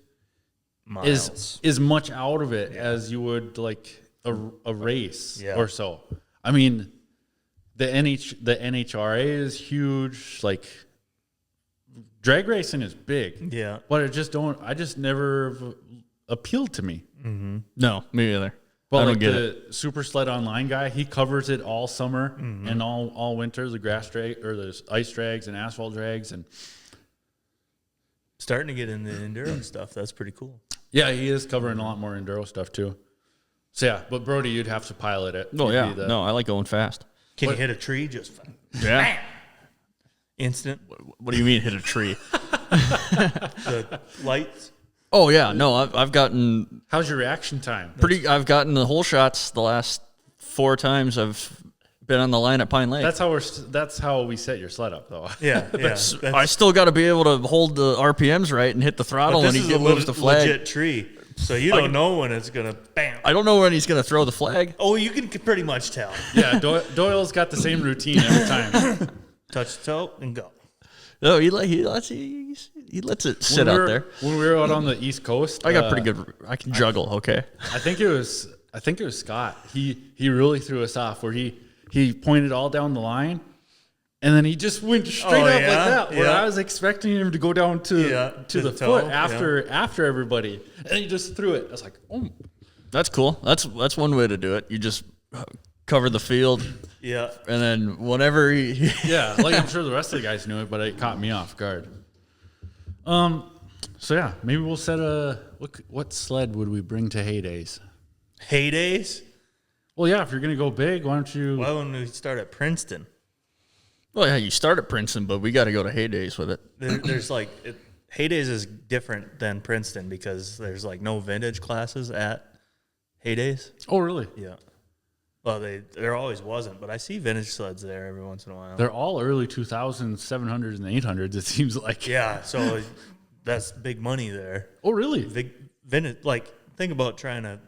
as much out of it as you would like a race or so. I mean, the NHRA is huge. Like drag racing is big. Yeah. But I just never appealed to me. Mm-hmm. No, me either. But I like don't get the Super Sled Online guy, he covers it all summer and all winter, the grass drag or the ice drags and asphalt drags and starting to get into enduro stuff. That's pretty cool. yeah, he is covering a lot more enduro stuff too. So yeah, but Brody, you'd have to pilot it. Oh You'd yeah, be the- no, I like going fast. Can you hit a tree just Yeah. instant? What do you mean hit a tree? The lights. Oh yeah, no, I've gotten How's your reaction time? I've gotten the whole shots the last 4 times I've been on the line at Pine Lake. That's how we set your sled up though. Yeah, yeah. I still got to be able to hold the RPMs right and hit the throttle But when this he is a moves the flag. legit tree, so you don't know when it's gonna bam. I don't know when he's going to throw the flag. Oh, you can pretty much tell. Yeah, Doyle's got the same routine every time. Touch the toe and go. No, he lets it sit out there. When we were out on the East Coast, I got pretty good. I can juggle. Okay. I think it was Scott. He really threw us off where he pointed all down the line, and then he just went straight up like that. Where I was expecting him to go down to the toe, foot after everybody, and he just threw it. I was like, oh, That's cool. That's one way to do it. You just cover the field. Yeah. And then whenever he yeah. Like I'm sure the rest of the guys knew it, but it caught me off guard. So yeah, maybe we'll set what sled would we bring to Heydays? Heydays? Well, yeah, if you're gonna go big, why don't you? Why wouldn't we start at Princeton? Well, yeah, you start at Princeton, but we got to go to Heydays with it. There's like Heydays is different than Princeton because there's like no vintage classes at Heydays. Oh, really? Yeah. Well, there always wasn't, but I see vintage sleds there every once in a while. They're all early 2000s, 700s, and 800s. It seems like. Yeah, so that's big money there. Oh, really? Vintage, like think about trying to.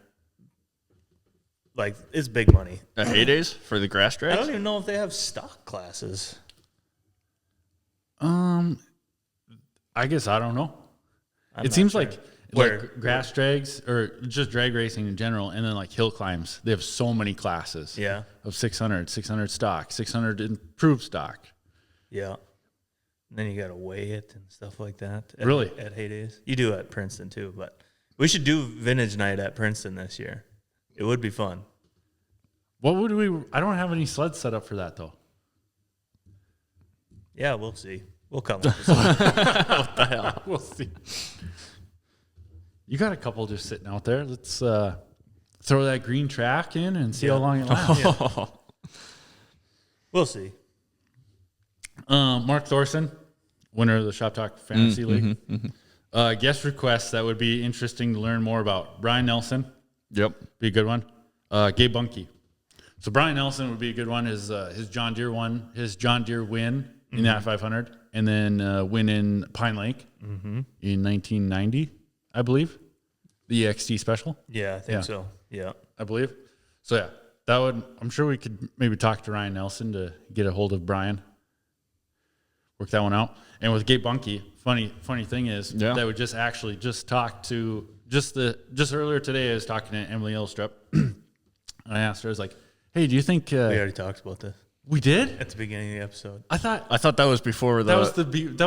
Like, it's big money. At Heydays for the grass I drags? don't even know if they have stock classes. I guess I don't know. I'm It not seems sure. like grass drags or just drag racing in general, and then like hill climbs. They have so many classes. Yeah. Of 600 stock, 600 improved stock. Yeah. And then you got to weigh it and stuff like that. Really? At Heydays. You do at Princeton too, but we should do vintage night at Princeton this year. It would be fun. What would we? I don't have any sleds set up for that though. Yeah, we'll see. We'll come up with something. What the hell? We'll see. You got a couple just sitting out there. Let's throw that green track in and see how long it lasts. We'll see. Mark Thorson, winner of the Shop Talk Fantasy League. Guest requests that would be interesting to learn more about. Brian Nelson. Yep. Be a good one. Gabe Bunky. So Brian Nelson would be a good one. His John Deere win in that 500, and then win in Pine Lake in 1990, I believe. The EXT special. Yeah, I think so. Yeah. I believe. So yeah, that would. I'm sure we could maybe talk to Ryan Nelson to get a hold of Brian. Work that one out. And with Gabe Bunky, funny thing is that we just talked to just earlier today. I was talking to Emily Ilstrup. I asked her, I was like, "Hey, do you think We already talked about this we did at the beginning of the episode. I thought that was before that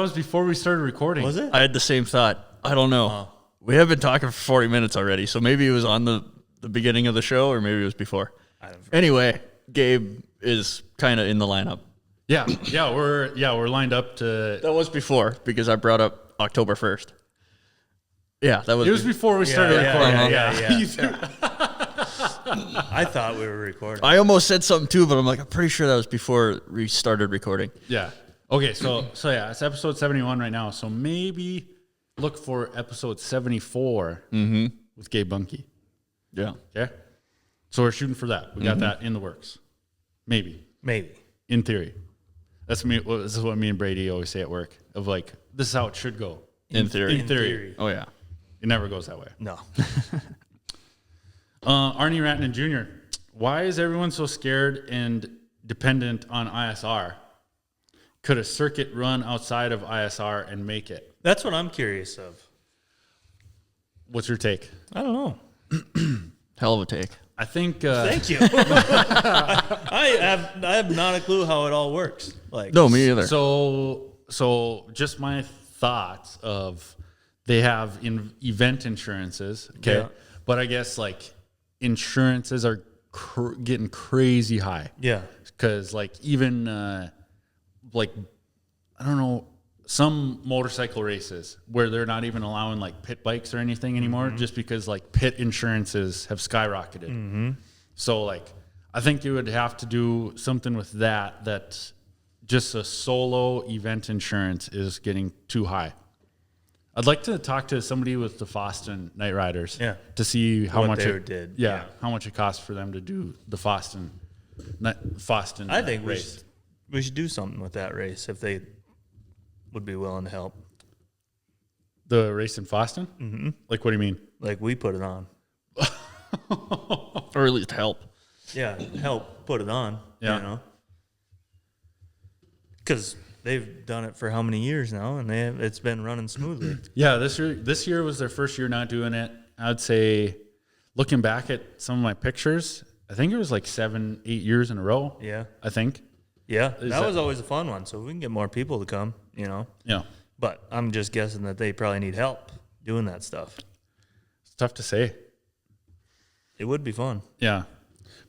was before we started recording? Was it? I had the same thought. I don't know. We have been talking for 40 minutes already, so maybe it was on the beginning of the show, or maybe it was before. Anyway, Gabe is kind of in the lineup. Yeah, we're lined up to. That was before because I brought up October 1st. Yeah, that was. It was before we started recording. Yeah. I thought we were recording. I almost said something too, but I'm like, I'm pretty sure that was before we started recording. Yeah. Okay, so yeah, it's episode 71 right now. So maybe look for episode 74 with Gabe Bunky. Yeah. Okay. So we're shooting for that. We got that in the works. Maybe. In theory. That's me. This is what me and Brady always say at work. Of like, this is how it should go. In theory. In theory. Oh yeah. It never goes that way. No. Arnie Ratnan Jr. Why is everyone so scared and dependent on ISR? Could a circuit run outside of ISR and make it? That's what I'm curious of. What's your take? I don't know. Hell of a take. I think. Thank you. I have not a clue how it all works. Like, No, me either. So just my thoughts of they have event insurances, okay, but I guess like insurances are getting crazy high. Yeah. Because like even like I don't know, some motorcycle races where they're not even allowing like pit bikes or anything anymore, just because like pit insurances have skyrocketed. So like I think you would have to do something with that just a solo event insurance is getting too high. I'd like to talk to somebody with the Foston Night Riders to see how What much they it did. how much it costs for them to do the Foston I think race. we should do something with that race if they would be willing to help. The race in Foston? Mm-hmm. Like, what do you mean? Like we put it on. Or at least help. Yeah, help put it on. Yeah. You know, because they've done it for how many years now, and it's been running smoothly. Yeah, this year was their first year not doing it. I'd say, looking back at some of my pictures, I think it was like 7-8 years in a row. Yeah, I think. Yeah, Is that that- was always a fun one. So we can get more people to come. You know, Yeah, but I'm just guessing that they probably need help doing that stuff. it's tough to say. It would be fun. Yeah,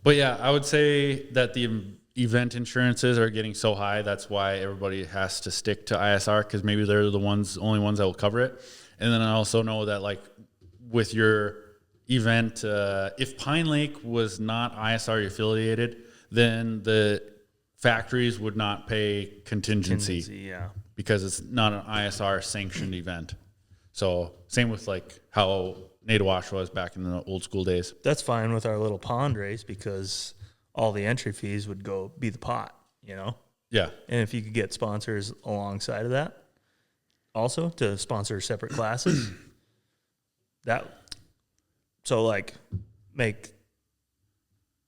but yeah, I would say that the event insurances are getting so high. That's why everybody has to stick to ISR, because maybe they're the only ones that will cover it. And then I also know that like with your event, if Pine Lake was not ISR affiliated, then the factories would not pay contingency Yeah. because it's not an ISR sanctioned event. So same with like how Nadawash was back in the old school days. That's fine with our little pond race because all the entry fees would go be the pot, you know? Yeah. And if you could get sponsors alongside of that also to sponsor separate classes, so like make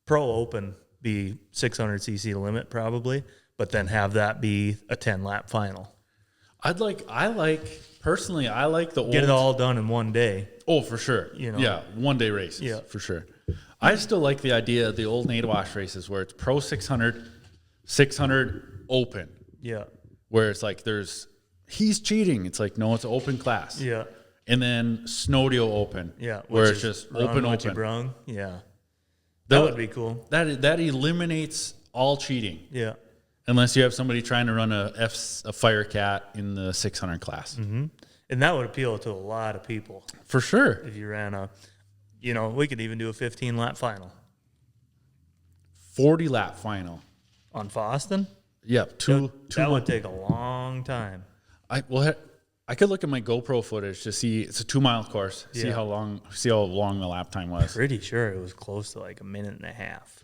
Pro Open be 600cc limit probably, but then have that be a 10-lap final. I like personally, I like the old. Get it all done in one day. Oh, for sure. You know? Yeah, one day races. Yeah. For sure. I still like the idea of the old Nadawash races where it's Pro 600, 600 open, Yeah. where it's like there's he's cheating. It's like, no, it's an open class. Yeah. And then Snowmobile open. Yeah. Where which it's is just run what you open. brung. Yeah. That would be cool. That eliminates all cheating. Yeah. Unless you have somebody trying to run a Fire Cat in the 600 class. Mm-hmm. And that would appeal to a lot of people. For sure. If you ran we could even do a 15-lap final. 40-lap final. On Foston? Yep. That would take a long time. I could look at my GoPro footage to see. It's a 2-mile course. See Yeah. how long the lap time was. Pretty sure it was close to like a minute and a half.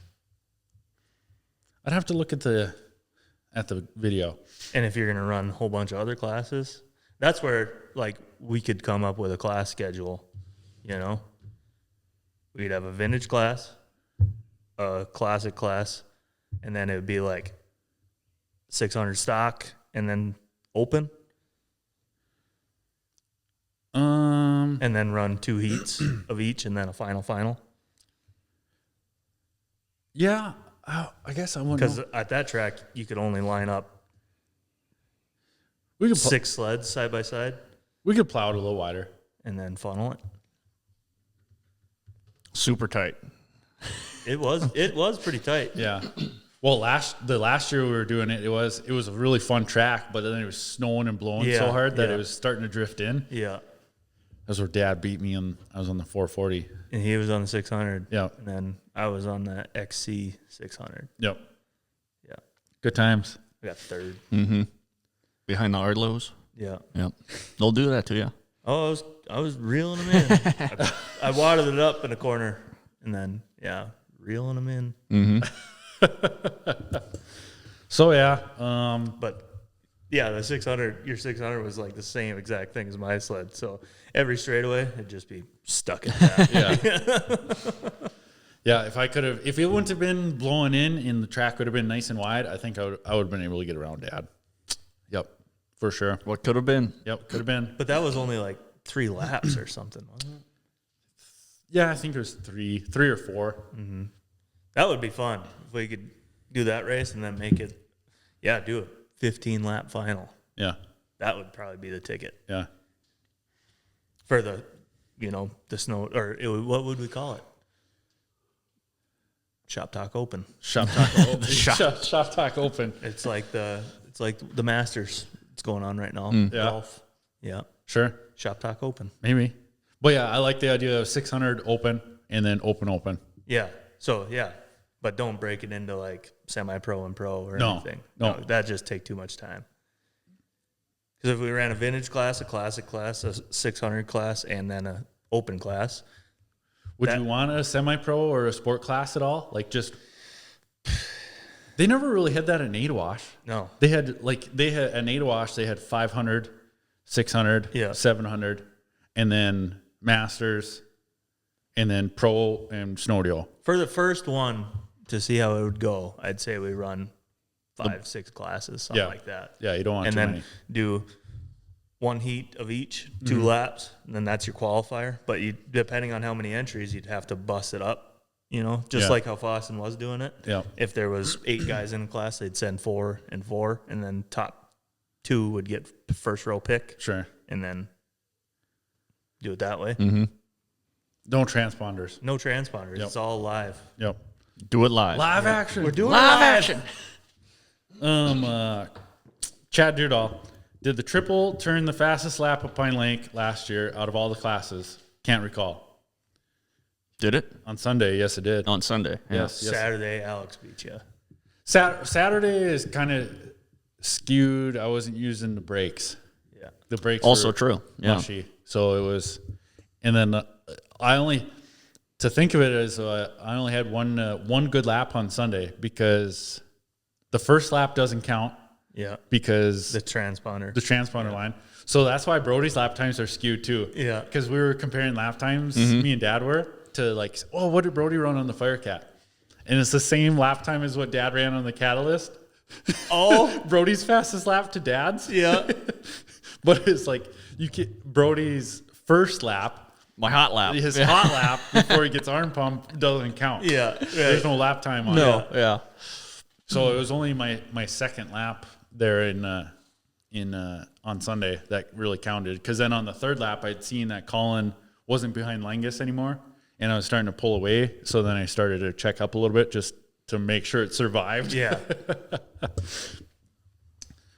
I'd have to look at the video. And if you're going to run a whole bunch of other classes, that's where like we could come up with a class schedule, We'd have a vintage class, a classic class, and then it would be like 600 stock and then open. And then run 2 heats of each and then a final. Yeah, I guess I wouldn't Because know. at that track, you could only line up We could 6 sleds side by side we could plow it a little wider. and then funnel it. Super tight. It was pretty tight. Yeah. Well, the last year we were doing it, it was a really fun track, but then it was snowing and blowing so hard that it was starting to drift in. Yeah. That's where Dad beat me, and I was on the 440. And he was on the 600. Yeah. And then I was on the XC 600. Yep. Yeah. Good times. I got third. Mm-hmm. Behind the Ardlows. Yeah. Yep. They'll do that to you. Oh, I was reeling them in. I wadded it up in a corner and then, reeling them in. Mm-hmm. So, yeah. But yeah, the 600, your 600 was like the same exact thing as my sled. So every straigaiway, it'd just be stuck in that. Yeah. Yeah, if it wouldn't have been blowing in and the track would have been nice and wide, I think I would have been able to get around Dad. Yep, for sure. What could have been? Yep, could have been. But that was only like 3 laps or something, wasn't it? Yeah, I think it was three or 4. Mm-hmm. That would be fun if we could do that race and then make it, do a 15-lap final. Yeah, That would probably be the ticket yeah. for the, the snow, or what would we call it? Shop Talk Open. Shop Talk Open. Shop Talk Open. It's like the Masters. It's going on right now. Yeah. Golf. Yeah. Sure, Shop Talk Open. maybe. But yeah, I like the idea of 600 open and then open. Yeah. So but don't break it into like semi-pro and pro or No, anything. no. That just take too much time. Because if we ran a vintage class, a classic class, a 600 class, and then a open class, Would you want a semi-pro or a sport class at all? Like just, they never really had that at Nadawash. no. They had at Nadawash, they had 500, 600, 700, and then Masters, and then Pro and Snowmobile. For the first one, to see how it would go, I'd say we run 5-6 classes, something like that. Yeah, you don't want And too then many. do 1 heat of each, 2 laps, and then that's your qualifier. But depending on how many entries, you'd have to bust it up, just like how Foston was doing it. Yeah. If there was 8 guys in a class, they'd send 4 and 4, and then top 2 would get first row pick, Sure. and then do it that way. Mm-hmm. No transponders. No transponders. Yep. It's all live. Yep. Do it live. Live action. We're doing Live it action. Chad Dewdahl did the triple turn the fastest lap of Pine Lake last year out of all the classes. Can't recall. Did it? On Sunday, yes, it did. On Sunday. Yeah. Yes. Saturday, Alex beat you. Saturday is kind of skewed. I wasn't using the brakes. Yeah. The brakes Also were true. Yeah. mushy. So it was, and then to think of it as I only had one good lap on Sunday because the first lap doesn't count. Yeah. Because The transponder. the transponder line. So that's why Brody's lap times are skewed too. Yeah. Because we were comparing lap times, me and Dad were, to like, oh, what did Brody run on the Firecat? And it's the same lap time as what Dad ran on the Catalyst. Oh. Brody's fastest lap to Dad's. Yeah. But it's like Brody's first lap, My hot lap. his hot lap before he gets arm pump doesn't count. Yeah. Right. There's no lap time on No. it. Yeah. So it was only my second lap there in on Sunday that really counted. Because then on the third lap, I'd seen that Colin wasn't behind Langus anymore, and I was starting to pull away. So then I started to check up a little bit just to make sure it survived. Yeah.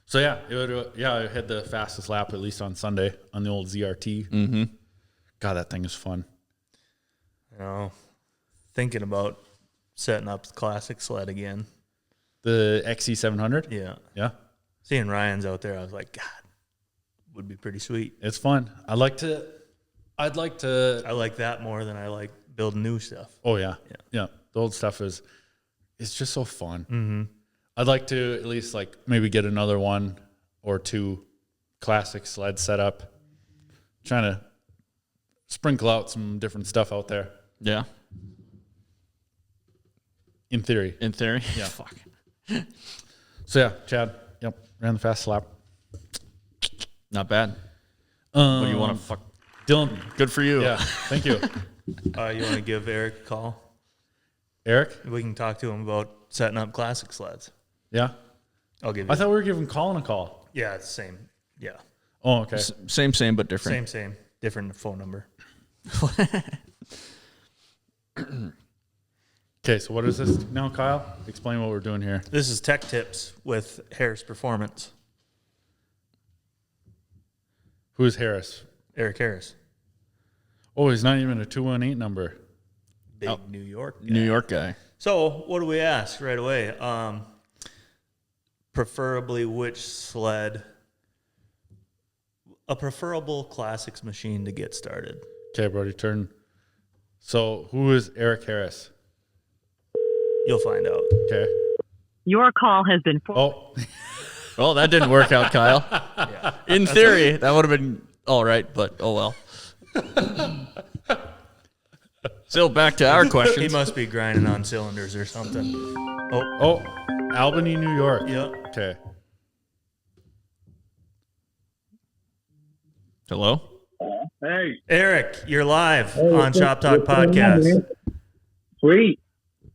So I had the fastest lap at least on Sunday on the old ZRT. Mm-hmm. God, that thing is fun. Thinking about setting up the classic sled again. The XC700. Yeah. Yeah. Seeing Ryan's out there, I was like, God, would be pretty sweet. It's fun. I'd like to. I like that more than I like building new stuff. Oh yeah. The old stuff it's just so fun. Mm-hmm. I'd like to at least like maybe get another one or two classic sled set up. Trying to sprinkle out some different stuff out there. Yeah. In theory. In theory. Yeah. Fuck. So yeah, Chad. Yep. Ran the fast lap. Not bad. What do you want to fuck? Dylan. Good for you. Yeah. Thank you. You want to give Eric a call? Eric? We can talk to him about setting up classic sleds. Yeah. I'll give you. I thought we were giving Colin a call. Yeah, it's the same. Yeah. Oh, okay. Same, but different. Same. Different phone number. Okay, so what is this now, Kyle? Explain what we're doing here. This is Tech Tips with Harris Performance. Who is Harris? Eric Harris. Oh, he's not even a 218 number. Big New York guy. New York guy. So what do we ask right away? Preferably which sled, a preferable classics machine to get started. Okay, Brody, turn. So who is Eric Harris? You'll find out. Okay. Your call has been Oh, Well, that didn't work out, Kyle. Yeah. In theory, that would have been all right, but oh well. Still, back to our He questions. must be grinding on cylinders or something. oh, Albany, New York. Yeah. Okay. Hello? Hey, Eric, you're live on Shop Talk Podcast. Sweet.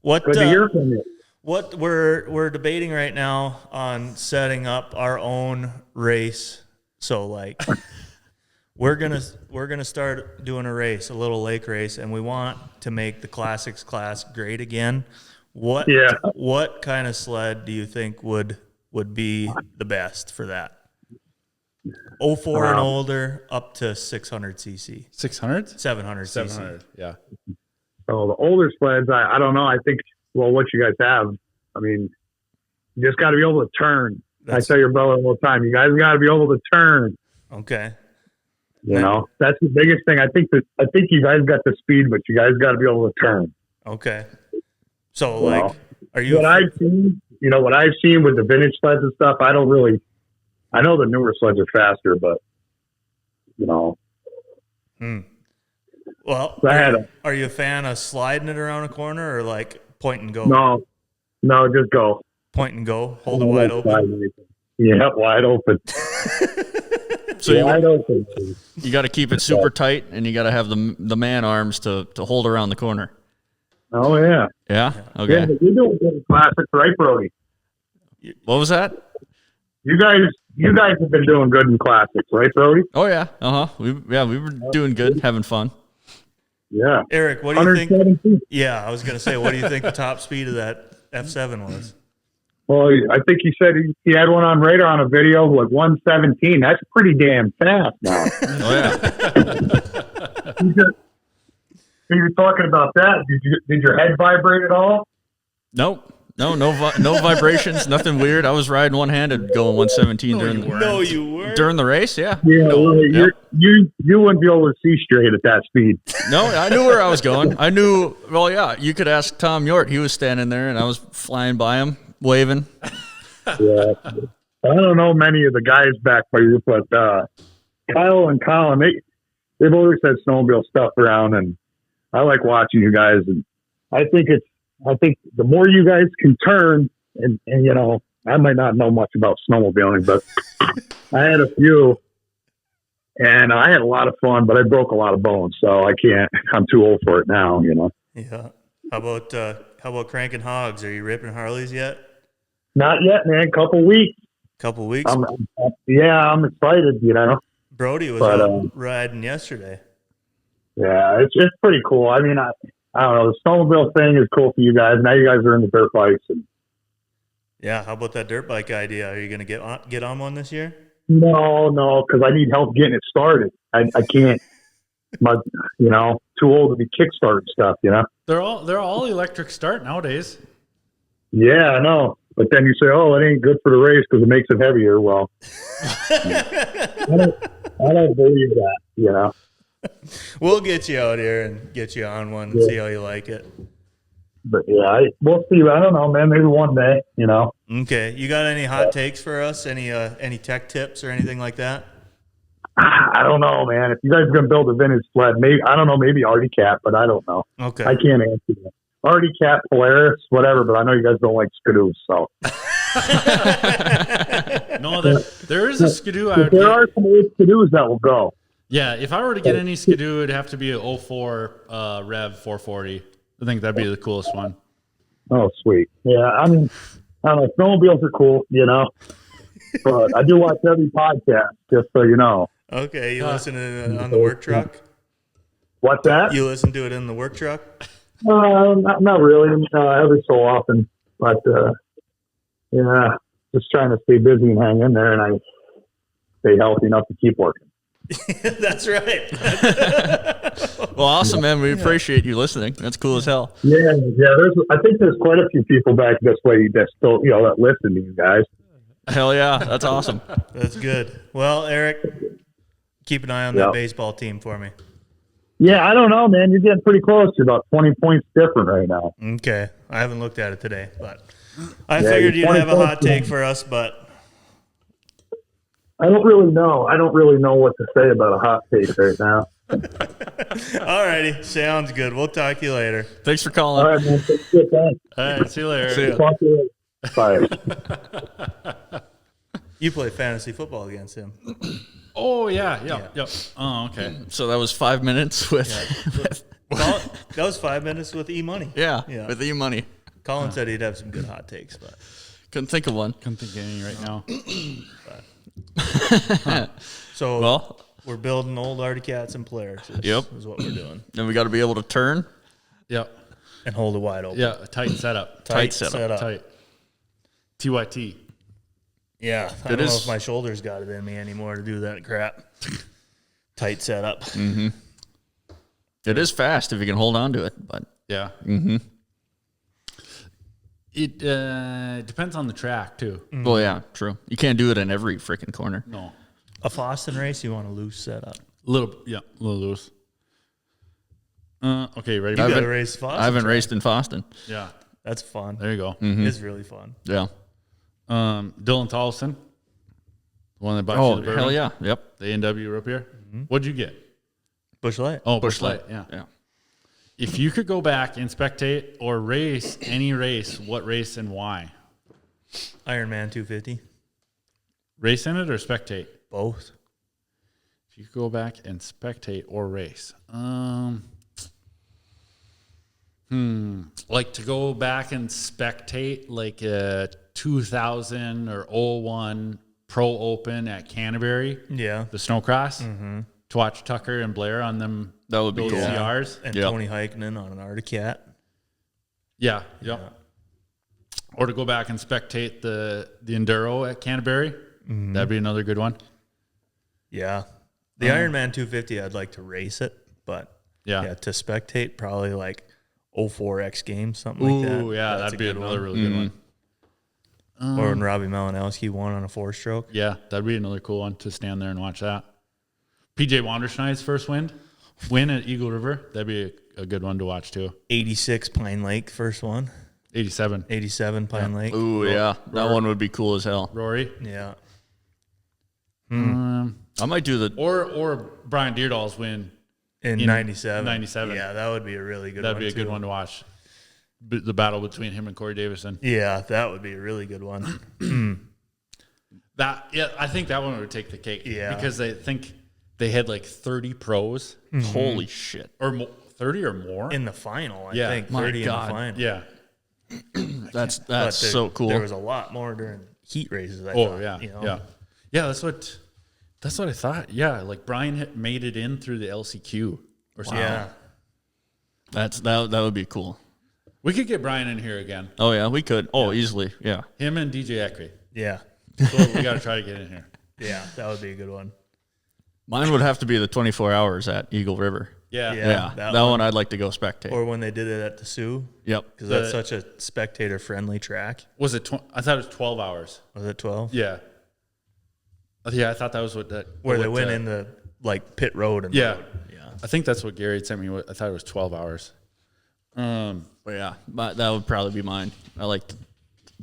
What Good to hear from you. What we're debating right now on setting up our own race. So like we're gonna start doing a race, a little lake race, and we want to make the classics class great again. What kind of sled do you think would be the best for that? 04 and older, up to 600 cc, 600? 700 cc. 700, yeah. So the older sleds, I don't know. I think, well, what you guys have, I mean, you just got to be able to turn. I tell your brother all the time, you guys got to be able to turn. Okay. You know, that's the biggest thing. I think you guys got the speed, but you guys got to be able to turn. Okay. So, Well, like, are you? What I've seen with the vintage sleds and stuff, I know the newer sleds are faster, but, you know. Well, are you a fan of sliding it around a corner or like point and go? No, just go. Point and go. Hold it wide open. Yeah, wide open. So wide open. you got to keep it super tight, and you got to have the man arms to hold around the corner. Oh, yeah. Yeah? Yeah, Okay. but you're doing good classics, right, Brody? What was that? You guys have been doing good in classics, right, Brody? Oh, yeah. Uh-huh. We were doing good, having fun. Yeah. Eric, what do you think? 117. Yeah, I was going to say, what do you think the top speed of that F7 was? Well, I think he said he had one on radar on a video like 117. That's pretty damn fast now. Oh, yeah. You're talking about that. Did your head vibrate at all? Nope. No vibrations, nothing weird. I was riding one-handed going 117 during the race, yeah. Yeah, you wouldn't be able to see straight at that speed. No, I knew where I was going. I knew, well, yeah, you could ask Tom Yort. He was standing there, and I was flying by him, waving. Yeah. I don't know many of the guys back by you, but Kyle and Colin, they've always had snowmobile stuff around, and I like watching you guys, and I think the more you guys can turn, and you know, I might not know much about snowmobiling, but I had a few, and I had a lot of fun, but I broke a lot of bones, so I'm too old for it now, you know. Yeah. How about cranking hogs? Are you ripping Harleys yet? Not yet, man. Couple weeks. Couple weeks. I'm excited, Brody was but, out riding yesterday. Yeah, it's pretty cool. I mean, I don't know. The snowmobile thing is cool for you guys. Now you guys are in the dirt bikes. And Yeah, how about that dirt bike idea? Are you going to get on one this year? no, because I need help getting it started. I can't. Too old to be kickstarting stuff. They're all electric start nowadays. Yeah, I know. But then you say, "Oh, it ain't good for the race because it makes it heavier." Well, I don't believe that. We'll get you out here and get you on one and see how you like it. But yeah, we'll see. I don't know, man. Maybe one day. Okay, you got any hot takes for us? Any tech tips or anything like that? I don't know, man. If you guys are gonna build a vintage sled, maybe I don't know. Maybe Artie Cat, but I don't know. Okay, I can't answer that. Artie Cat, Polaris, whatever. But I know you guys don't like Skidoos, so. No, there is a Skidoo. There are some old Skidoos that will go. Yeah, if I were to get any Skidoo, it'd have to be an 04 Rev 440. I think that'd be the coolest one. Oh, sweet. Yeah, I mean, I don't know. Snowmobiles are cool, but I do watch every podcast, just so you know. Okay, you listen to it on the work truck? What's that? You listen to it in the work truck? Not really. Every so often, but yeah, just trying to stay busy and hang in there, and I stay healthy enough to keep working. That's right. Well, awesome, man. We appreciate you listening. That's cool as hell. Yeah. I think there's quite a few people back this way that still, that listen to you guys. Hell yeah, that's awesome. That's good. Well, Eric, keep an eye on that baseball team for me. Yeah, I don't know, man. You're getting pretty close. You're about 20 points different right now. Okay. I haven't looked at it today, but I figured you'd have a hot take for us, but I don't really know. I don't really know what to say about a hot take right now. all righty. Sounds good. We'll talk to you later. Thanks for calling. All right, man. Good, thanks. All right, see you later. See ya. Talk to you later. Bye. You play fantasy football against him. Oh, yeah. Oh, okay. So that was 5 minutes with That was 5 minutes with E-Money. yeah, Yeah. with E-Money. Colin said he'd have some good hot takes, but Couldn't think of one. Couldn't think of any right now. so Well, we're building old Artie Cats and Polaris. Yep. Is what we're doing. then we got to be able to turn. Yep. And hold it wide open. Yeah, a tight setup. Tight setup. Tight. TYT. Yeah. I It don't know is- if my shoulders got it in me anymore to do that crap. Tight setup. Mm-hmm. It is fast if you can hold on to it, but Yeah. mm-hmm. It depends on the track, too. Well, yeah, true. You can't do it in every freaking corner. No. A Foston race, you want a loose setup. A little loose. Okay, ready? You I've got to been- race Foston. I haven't track. raced in Foston. Yeah. That's fun. There you go. It's really fun. Yeah. Dylan Tollefson, the one that bought Oh, you the bourbon. hell yeah. Yep. The A&W up here. What'd you get? Bush Light. Oh, Bush Busch Light. Yeah. Yeah. If you could go back and spectate or race any race, what race and why? Ironman 250. Race in it or spectate? Both. If you could go back and spectate or race, like to go back and spectate like a 2000 or 01 Pro Open at Canterbury, Yeah. the snowcross, to watch Tucker and Blair on them. That would be those cool. CRs. And Yep. Tony Heikkinen on an Artie Cat. Yeah, yep. Or to go back and spectate the Enduro at Canterbury. That'd be another good one. Yeah. The Ironman 250, I'd like to race it, but Yeah. to spectate, probably like 04 X Games, something like that. Ooh, yeah, That's that'd a be good another one. really good one. Or when Robbie Malinowski won on a 4-stroke. Yeah, that'd be another cool one to stand there and watch that. PJ Wanderschneid's first win at Eagle River. That'd be a good one to watch too. 86 Pine Lake, first one. 87. 87 Pine Lake. Ooh, yeah. That one would be cool as hell. Rory. Yeah. I might do the. Or Brian Deerdahl's win. In 97. 97. Yeah, that would be a really good That'd one. be a good too. one to watch. The battle between him and Corey Davison. Yeah, that would be a really good one. I think that one would take the cake. Yeah. Because I think they had like 30 pros Holy shit. or 30 or more. In the final, I Yeah. think. My 30 God. in the final. Yeah. That's But so cool. There was a lot more during heat races. I Oh thought, yeah, you know? yeah. That's what I thought. Yeah, like Brian had made it in through the LCQ or something. Yeah. That would be cool. We could get Brian in here again. Oh yeah, we could. Oh, easily. Yeah. Him and DJ Eckery. Yeah. So we got to try to get in here. Yeah. That would be a good one. Mine would have to be the 24 hours at Eagle River. Yeah. Yeah, that that one I'd like to go spectate. Or when they did it at the Sioux, Yep. because that's such a spectator-friendly track. Was it? I thought it was 12 hours. Was it 12? Yeah. Yeah, I thought that was what that. Where they what, went in the like pit road and Yeah. road. Yeah. I think that's what Gary had sent me. I thought it was 12 hours. But yeah, that would probably be mine. I like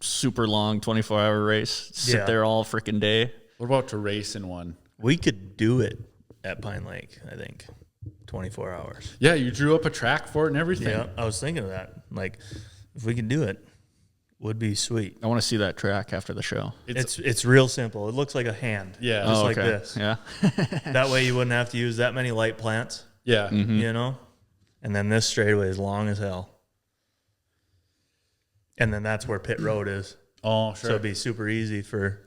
super long 24-hour race. Sit Yeah. there all freaking day. What about to race in one? We could do it at Pine Lake, I think. 24 hours. Yeah, you drew up a track for it and everything. Yeah, I was thinking of that. Like, if we could do it, would be sweet. I want to see that track after the show. It's real simple. It looks like a hand. Yeah. Just Oh, like okay. this. Yeah. That way you wouldn't have to use that many light plants, Yeah. you know? And then this straightaway is long as hell. And then that's where pit road is. Oh, So sure. it'd be super easy for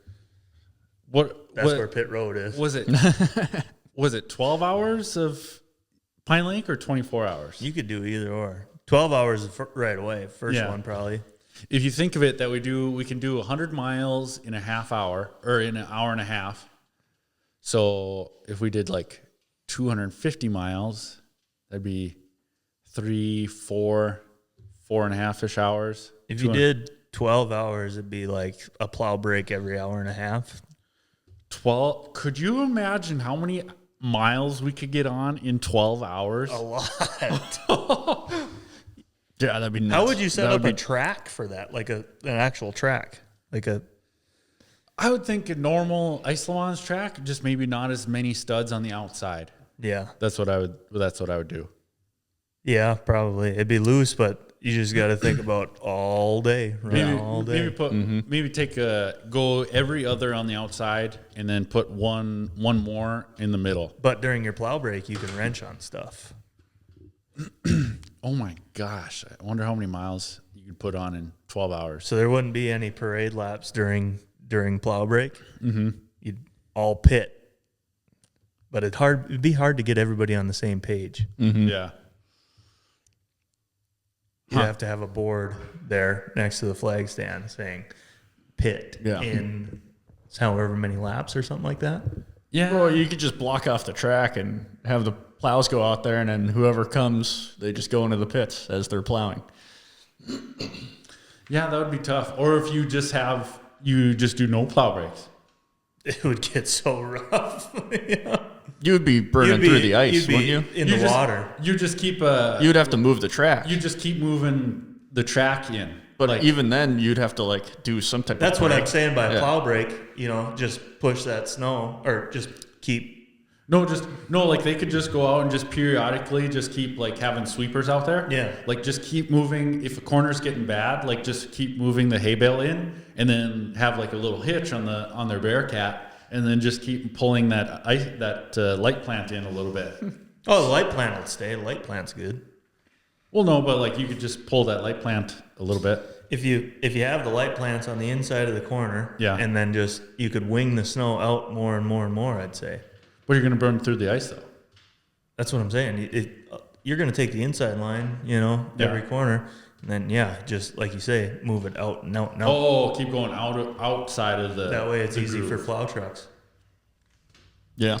That's where pit road is. was it? Was it 12 hours of Pine Lake or 24 hours? You could do either or. 12 hours is right away. First Yeah. one probably. If you think of it that we can do 100 miles in a half hour or in an hour and a half. So if we did like 250 miles, that'd be 4.5-ish hours. If you did 12 hours, it'd be like a plow break every hour and a half. 12, could you imagine how many miles we could get on in 12 hours? A lot. Yeah, that'd be nuts. How would you set That up would a track for that? Like an actual track? Like a I would think a normal Ice Le Mans track, just maybe not as many studs on the outside. yeah. That's what I would do. Yeah, probably. It'd be loose, but you just got to think about all day, right? All day. Maybe go every other on the outside and then put one more in the middle. But during your plow break, you can wrench on stuff. Oh my gosh. I wonder how many miles you could put on in 12 hours. So there wouldn't be any parade laps during plow break. Mm-hmm. You'd all pit. But it'd be hard to get everybody on the same page. Yeah. You'd have to have a board there next to the flag stand saying pit in however many laps or something like that. Yeah. Or you could just block off the track and have the plows go out there, and then whoever comes, they just go into the pits as they're plowing. Yeah, that would be tough. Or if you just do no plow breaks. It would get so rough. Yeah. You'd be burning through the ice, you'd be wouldn't you? in the water. You just keep You'd have to move the track. you just keep moving the track in. But like, even then, you'd have to like do some type That's of what break. I'm saying by Yeah. plow break. You know, just push that snow or just keep. like they could just go out and just periodically just keep like having sweepers out there. Yeah. Like just keep moving. If a corner's getting bad, like just keep moving the hay bale in, and then have like a little hitch on their Bearcat, and then just keep pulling that light plant in a little bit. Oh, the light plant will stay. The light plant's good. Well, no, but like you could just pull that light plant a little bit. If you have the light plants on the inside of the corner, Yeah. and then just you could wing the snow out more and more and more. I'd say But you're gonna burn through the ice though. that's what I'm saying. You're going to take the inside line, you know, Yeah. every corner, and then just like you say, move it out and out and out. Oh, keep going outside of the. That way, it's the easy groove. for plow trucks. Yeah.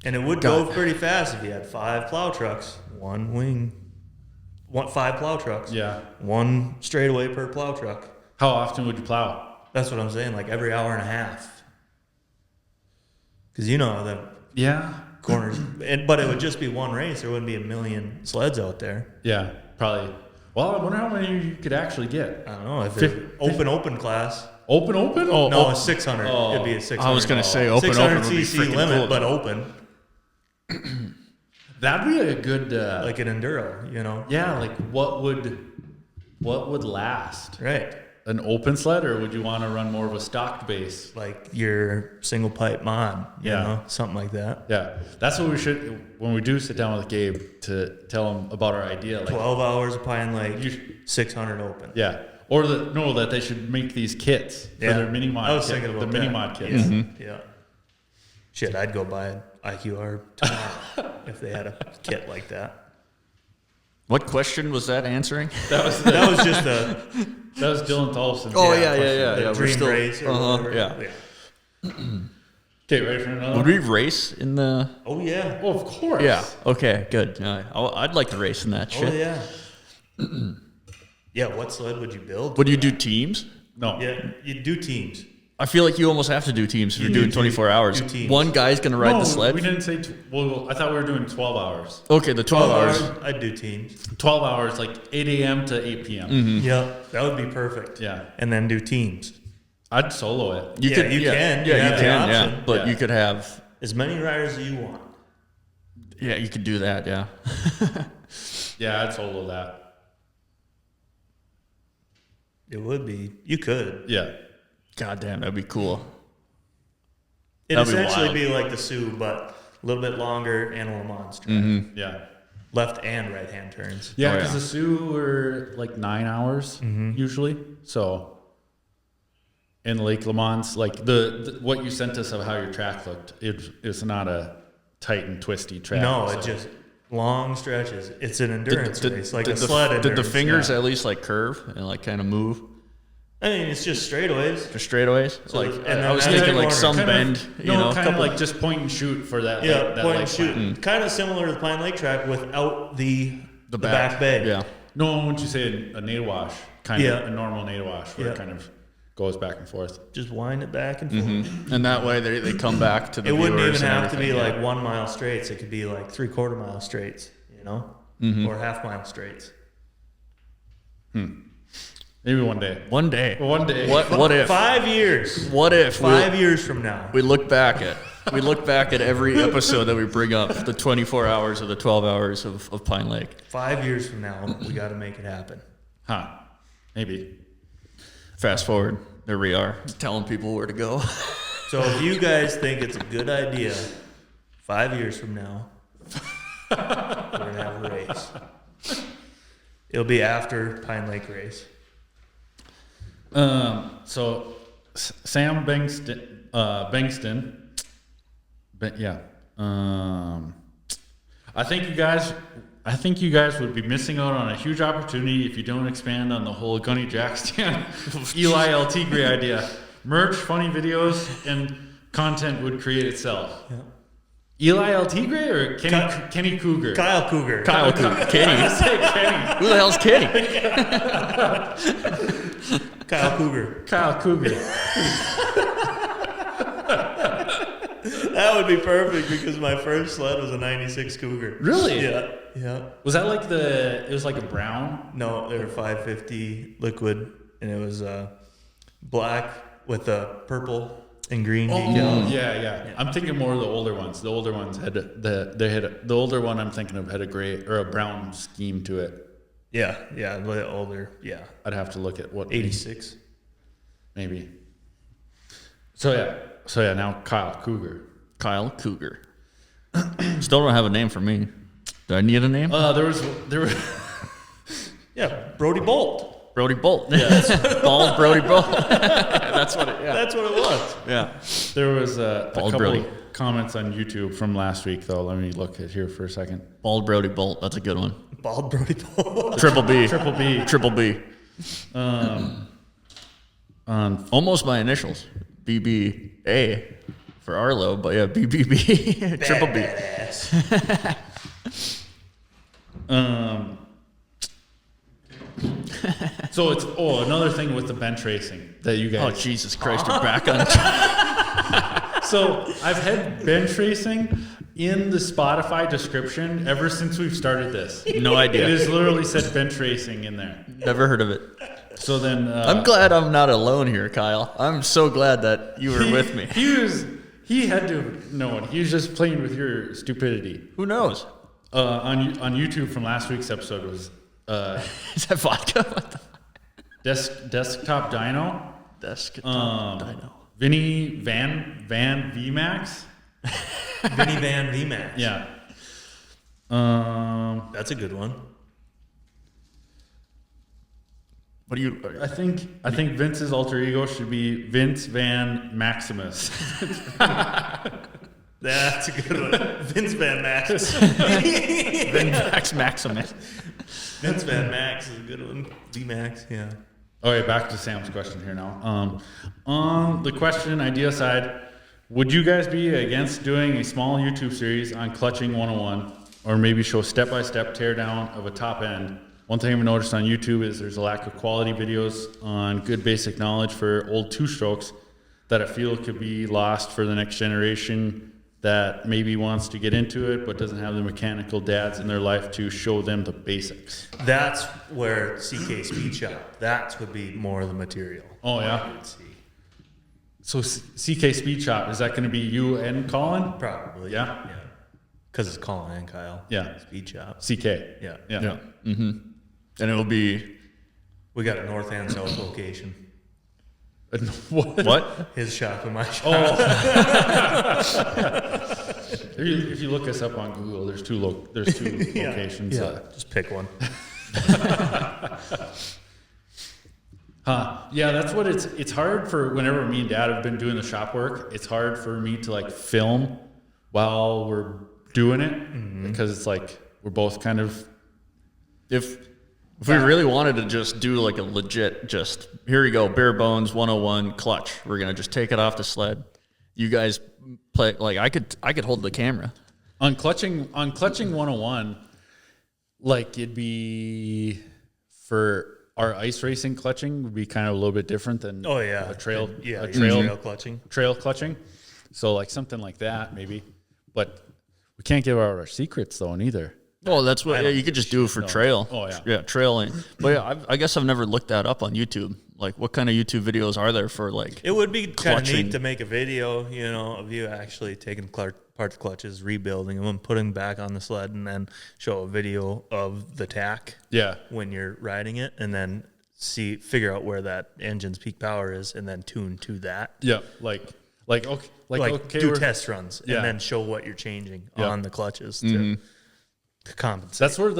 And it would go pretty fast if you had 5 plow trucks, 1 wing, 5 plow trucks, Yeah. 1 straightaway per plow truck. How often would you plow? That's what I'm saying, like every hour and a half. Because you know the Yeah. corners, but it would just be one race. There wouldn't be a million sleds out there. Yeah, probably. Well, I wonder how many you could actually get. I don't know if Fif- it's open class. Open? Oh, No, it's 600. Oh. It'd be a 600. I was gonna say open 600 would be cc freaking limit, cool. but open That'd be a good. like an enduro. You know, yeah, like what would last? right? an open sled, or would you want to run more of a stocked base? Like your single pipe mod, you Yeah. know, something like that. Yeah, that's what we should, when we do sit down with Gabe, to tell him about our idea. Like, 12 hours of Pine Lake, 600 open. yeah. Or that they should make these kits for their mini mod. I was thinking about the mini that. mod kits. Yeah. Shit, I'd go buy an IQR tomorrow if they had a kit like that. What question was that answering? That was just a that was Dylan Tolson. Oh, the yeah. We're dream still, race or whatever. yeah. Okay, ready for another Would one? we race in the? Oh yeah. Oh, of course. Yeah. Okay. Good. I'd like to race in that Oh shit. yeah. Yeah. What sled would you build? Would you do teams? No. Yeah, you do teams. I feel like you almost have to do teams if you're doing 24 hours. do teams. One guy's gonna ride No, the sled. we didn't say. Well, I thought we were doing 12 hours. Okay, the 12 hours. I'd do teams. 12 hours, like 8 a.m. to 8 p.m. Yeah, that would be perfect. Yeah. And then do teams. I'd solo it. You Yeah, could, you can. You Yeah, have you the can. Yeah, option. but Yeah. you could have. As many riders as you want. Yeah, you could do that. Yeah. Yeah, I'd solo that. It would be. You could. Yeah. God damn, that'd be cool. It'd That'd be essentially wild. be like the Sioux, but a little bit longer and a Le Mans track. Yeah. Left and right hand turns. Yeah, Oh, because yeah. the Sioux were like 9 hours usually. So in Lake Le Mans, like the what you sent us of how your track looked, it's not a tight and twisty track. No, so. it's just long stretches. It's an endurance race, like a did sled the endurance. fingers yeah. at least like curve and like kind of move I mean, it's just straightaways. for straightaways? So- Like and I then was that's thinking the like corner. some Kind of- bend, you know, kind of couple- like just point and shoot for that. Yeah, that point light and shoot. plan. Kind of similar to the Pine Lake track without the back bay. Yeah. No, wouldn't you say a nade wash? Kind Yeah. of a normal nade wash where Yeah. it kind of goes back and forth. Just wind it back and forth. And that way they come back to the It wouldn't viewers even and have to be everything, like 1 mile straights. It could be like 3/4 mile straights, you know, or half-mile straights. Maybe one day. One day. One day. What if? 5 years. What if 5 years from now. we look back at every episode that we bring up, the 24 hours or the 12 hours of Pine Lake. 5 years from now, we got to make it happen. Huh. Maybe. Fast forward, there we are, telling people where to go. So if you guys think it's a good idea, 5 years from now, we're going to have a race. It'll be after Pine Lake race. So Sam Bengston, yeah. I think you guys would be missing out on a huge opportunity if you don't expand on the whole Gunny Jack stand Eli LT Gray idea. Merch, funny videos, and content would create itself. Yeah. Eli LT Gray or Kenny Cougar? Kyle Cougar. Kyle Cougar. Kenny. Say Kenny. Who the hell's Kenny? Kyle Cougar. Kyle Cougar. That would be perfect because my first sled was a 96 Cougar. Really? Yeah. Yeah. Was that like it was like a brown? No, they were 550 liquid, and it was black with a purple and green decal. Yeah. I'm thinking more of the older ones. The older ones had the older one I'm thinking of had a gray or a brown scheme to it. Yeah, a little older. Yeah, I'd have to look at what 86. maybe. So yeah. Now Kyle Cougar. Kyle Cougar. Still don't have a name for me. Do I need a name? There were Yeah, Brody Bolt. Brody Bolt. Yeah. Bald Brody Bolt. That's what it. Yeah. That's what it was. Yeah. there was a Bald couple Brody. comments on YouTube from last week though. Let me look at here for a second. Bald Brody Bolt. That's a good one. Bald Brody Bolt. Triple B. Triple B. Triple B. On Almost my initials. BBA for Arlo, but yeah, BBB. Triple B. Badass. So it's another thing with the bench racing that you Oh, guys. Jesus Christ, you're back on. So I've had bench racing in the Spotify description ever since we've started this. No idea. It has literally said bench racing in there. Never heard of it. So then I'm glad I'm not alone here, Kyle. I'm so glad that you were with me. He had to have known. He was just playing with your stupidity. Who knows? On YouTube from last week's episode was Is that vodka? What the Desktop Dyno. Desktop Dyno. Vinny Van VMAX. Vinny Van VMAX. Yeah. That's a good one. What do you? I think Vince's alter ego should be Vince Van Maximus. That's a good one. Vince Van Max. Vin Maximus. Vince Van Max is a good one. VMAX, yeah. All right, back to Sam's question here now. On the question idea side, would you guys be against doing a small YouTube series on clutching 101, or maybe show step-by-step teardown of a top end? One thing I've noticed on YouTube is there's a lack of quality videos on good basic knowledge for old two-strokes that I feel could be lost for the next generation that maybe wants to get into it but doesn't have the mechanical dads in their life to show them the basics. That's where CK Speed Shop, that would be more of the material. Oh, yeah? So CK Speed Shop, is that going to be you and Colin? Probably. Yeah? Yeah. Because it's Colin and Kyle. Yeah. Speed Shop. CK. Yeah. Yeah. Mm-hmm. And it'll be We got a north and south location. what? His shop and my shop. Oh. If you look us up on Google, there's two locations. Yeah. Just pick one. Yeah, that's what it's hard for whenever me and Dad have been doing the shop work. It's hard for me to like film while we're doing it because it's like we're both kind of If we really wanted to just do like a legit, just here you go, bare bones 101 clutch. We're gonna just take it off the sled. You guys play like I could hold the camera. on clutching 101. Like it'd be for our ice racing clutching would be kind of a little bit different than Oh, yeah. a trail trail clutching. trail clutching. So like something like that maybe, but we can't give out our secrets though neither. Oh, that's what you could just do it for trail. Oh, yeah. Yeah, trailing. But yeah, I guess I've never looked that up on YouTube. Like, what kind of YouTube videos are there for like? It would be kind of clutching? neat to make a video, of you actually taking apart the clutches, rebuilding them, and putting them back on the sled, and then show a video of the tack Yeah. when you're riding it, and then figure out where that engine's peak power is, and then tune to that. Yeah. Like okay, do we're- test runs, Yeah. and then show what you're changing Yeah. on the clutches to compensate. That's where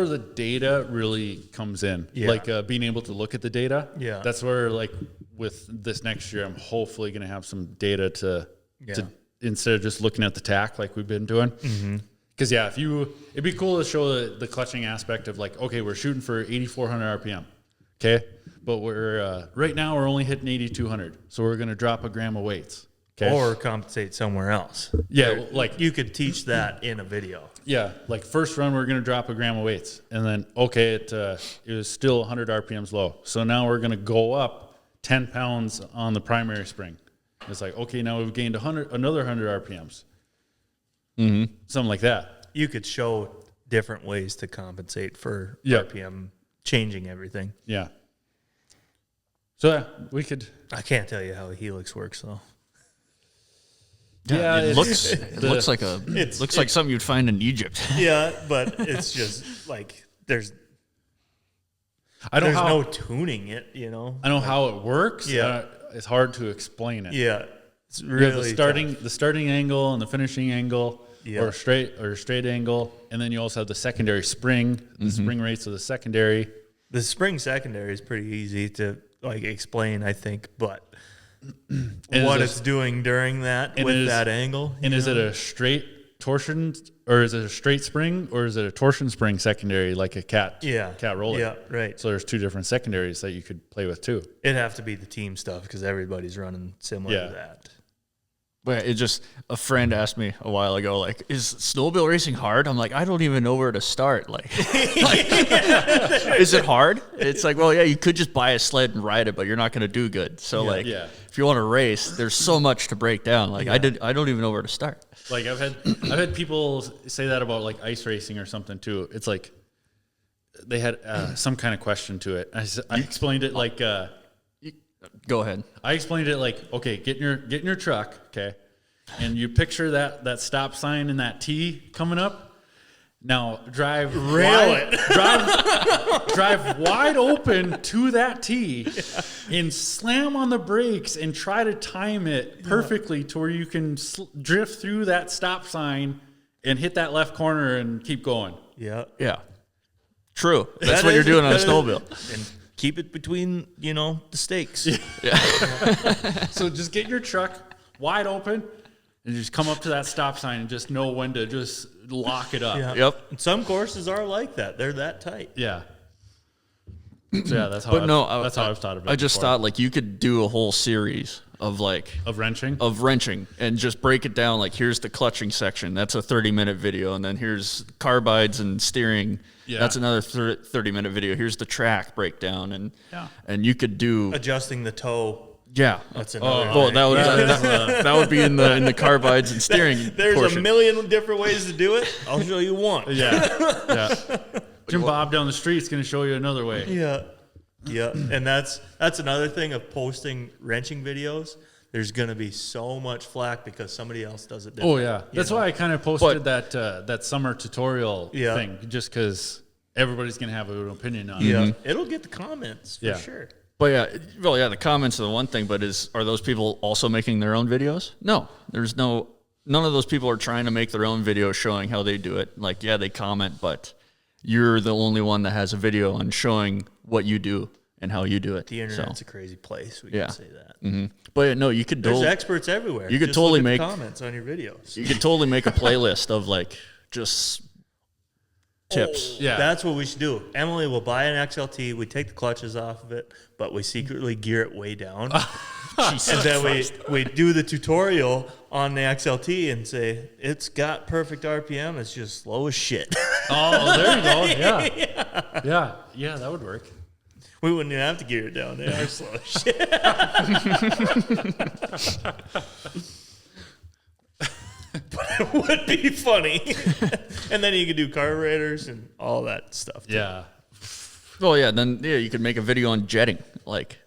the data really comes in. Yeah. Like being able to look at the data. Yeah. That's where like with this next year, I'm hopefully going to have some data to instead of just looking at the tack like we've been doing. Because it'd be cool to show the clutching aspect of like, okay, we're shooting for 8,400 RPM. Okay. But we're right now we're only hitting 8,200. So we're going to drop a gram of weights. Okay. Or compensate somewhere else. Yeah. Like You could teach that in a video. Yeah, like first run, we're going to drop a gram of weights. And then, okay, it was still 100 RPMs low. So now we're going to go up 10 pounds on the primary spring. It's like, okay, now we've gained another 100 RPMs. Mm-hmm. Something like that. You could show different ways to compensate for Yep. RPM changing everything. Yeah. So, yeah, we could. I can't tell you how a helix works, though. Yeah, it it's- looks like like something you'd find in Egypt. Yeah, but it's just like there's I don't there's know no tuning it, I know how it works. Yeah. It's hard to explain it. Yeah, it's You really have the starting angle and the finishing angle, Yeah. or a straight angle, and then you also have the secondary spring, the spring rates of the secondary. The spring secondary is pretty easy to like explain, I think, but what it's doing during that with that angle. And is it a straight torsion, or is it a straight spring, or is it a torsion spring secondary like a cat roller? Yeah, right. So there's two different secondaries that you could play with too. It'd have to be the team stuff because everybody's running similar Yeah. to that. But a friend asked me a while ago, like, is snowmobile racing hard? I'm like, I don't even know where to start. Like, is it hard? It's like, well, yeah, you could just buy a sled and ride it, but you're not going to do good. So if you want to race, there's so much to break down. Like I don't even know where to start. Like I've had people say that about like ice racing or something too. It's like they had some kind of question to it. I explained it like. Go ahead. I explained it like, okay, get in your truck, okay, and you picture that stop sign and that T coming up. Now drive Rail wide, drive wide open to that tee and slam on the brakes and try to time it perfectly to where you can drift through that stop sign and hit that left corner and keep going. Yeah. Yeah. True. That's what you're doing on a snowmobile. And keep it between, the stakes. So just get your truck wide open and just come up to that stop sign and just know when to just lock it up. Yeah. Yep. And some courses are like that. They're that tight. Yeah. So yeah, that's how. That's how I've thought about it. I just thought like you could do a whole series of wrenching. And just break it down. Like here's the clutching section. That's a 30-minute video, and then here's carbides and steering. Yeah. That's another 30-minute video. Here's the track breakdown, and Yeah. and you could do Adjusting the toe. yeah. That's another Oh, thing. that would be in the carbides and steering. There's portion. a million different ways to do it. I'll show you one. Yeah. Jim Bob down the street's going to show you another way. Yeah. Yeah. And that's another thing of posting wrenching videos. There's going to be so much flack because somebody else does it different. Oh yeah, that's why I kind of posted that summer tutorial thing, just because everybody's gonna have an opinion on it. Yeah. It'll get the comments for sure. But the comments are the one thing. But are those people also making their own videos? No, none of those people are trying to make their own video showing how they do it. Like, yeah, they comment, but you're the only one that has a video on showing what you do and how you do it. The internet's a crazy place. We Yeah. can say that. Mm-hmm. But no, you could. There's experts everywhere. You could Just totally look at make the comments on your videos. You could totally make a playlist of like just tips. Yeah. That's what we should do. Emily will buy an XLT. We take the clutches off of it, but we secretly gear it way down. And then we do the tutorial on the XLT and say, it's got perfect RPM. It's just slow as shit. Oh, there you go. Yeah, that would work. We wouldn't even have to gear it down. They are slow as shit. But it would be funny. And then you could do carburetors and all that stuff too. Yeah. Well, yeah. Then you could make a video on jetting. Like,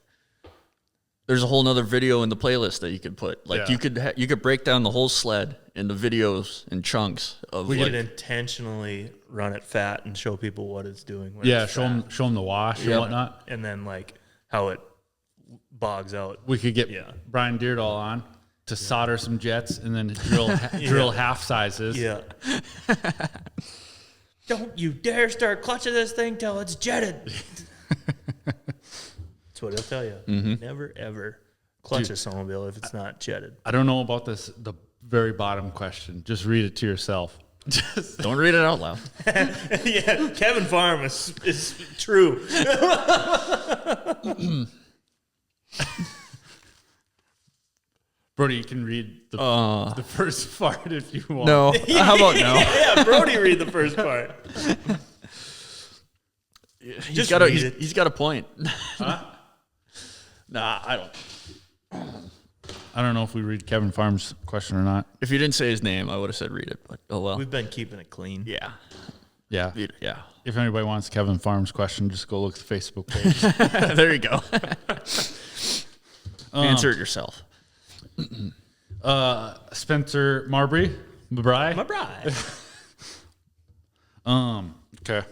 there's a whole nother video in the playlist that you could put. Like, Yeah. you could break down the whole sled into videos and chunks of We like. could intentionally run it fat and show people what it's doing. when Yeah, it's show fat. them the wash and whatnot. And then like how it bogs out. We could get Yeah. Brian Deerdahl on to solder some jets and then drill half sizes. Yeah. Don't you dare start clutching this thing till it's jetted. That's what he'll tell you. Never ever clutch a snowmobile if it's not jetted. I don't know about the very bottom question. Just read it to yourself. Don't read it out loud. Yeah, Kevin Farm is true. Brody, you can read the first part if you want. No. How about no? Yeah, Brody read the first part. He's got a point. Huh? Nah, I don't. I don't know if we read Kevin Farm's question or not. If you didn't say his name, I would have said read it. But oh well. We've been keeping it clean. Yeah. Yeah. Yeah. If anybody wants Kevin Farm's question, just go look at the Facebook page. There you go. Answer it yourself. Spencer Marbury. My bride. Okay.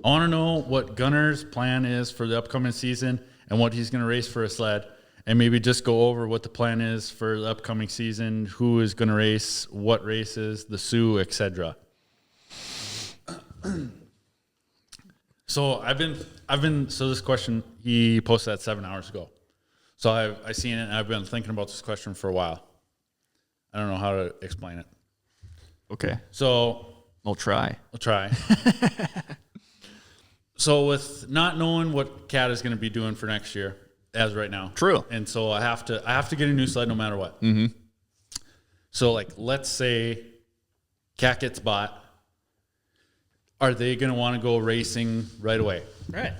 I want to know what Gunner's plan is for the upcoming season and what he's going to race for a sled, and maybe just go over what the plan is for the upcoming season, who is going to race, what races, the Sioux, etc. So so this question, he posted that 7 hours ago. So I seen it and I've been thinking about this question for a while. I don't know how to explain it. Okay. So I'll try. I'll try. So with not knowing what Cat is going to be doing for next year, as right now, True. and so I have to get a new sled no matter what. Mm-hmm. So like, let's say Cat gets bought, are they going to want to go racing right away? Right.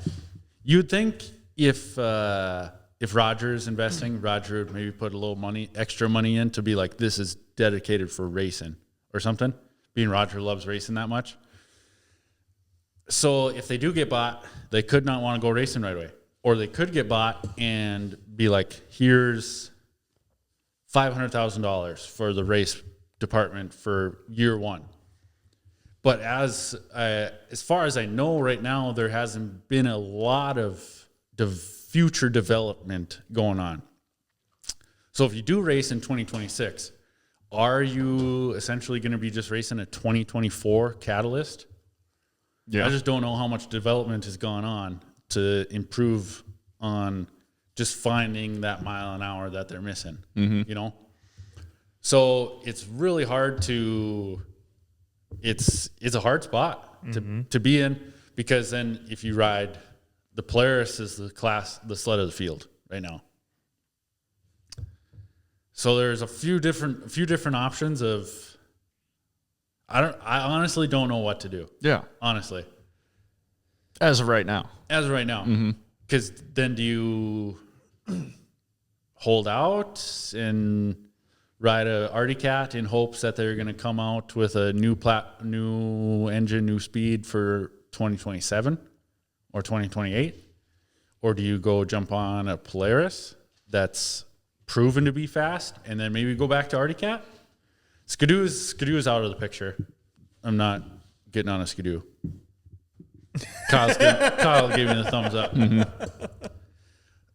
You'd think if Roger is investing, Roger would maybe put a little extra money in to be like, this is dedicated for racing or something. Being Roger loves racing that much. So if they do get bought, they could not want to go racing right away. Or they could get bought and be like, here's $500,000 for the race department for year one. But as far as I know right now, there hasn't been a lot of future development going on. So if you do race in 2026, are you essentially going to be just racing a 2024 Catalyst? Yeah. I just don't know how much development has gone on to improve on just finding that mile an hour that they're missing, you know? So it's really hard to, it's a hard spot to be in, because then if you ride, the Polaris is the sled of the field right now. So there's a few different options of, I honestly don't know what to do. Yeah. Honestly. As of right now. Because then do you hold out and ride a Arctic Cat in hopes that they're going to come out with a new engine, new speed for 2027 or 2028? Or do you go jump on a Polaris that's proven to be fast and then maybe go back to Arctic Cat? Skidoo is out of the picture. I'm not getting on a Skidoo. Kyle gave me the thumbs up.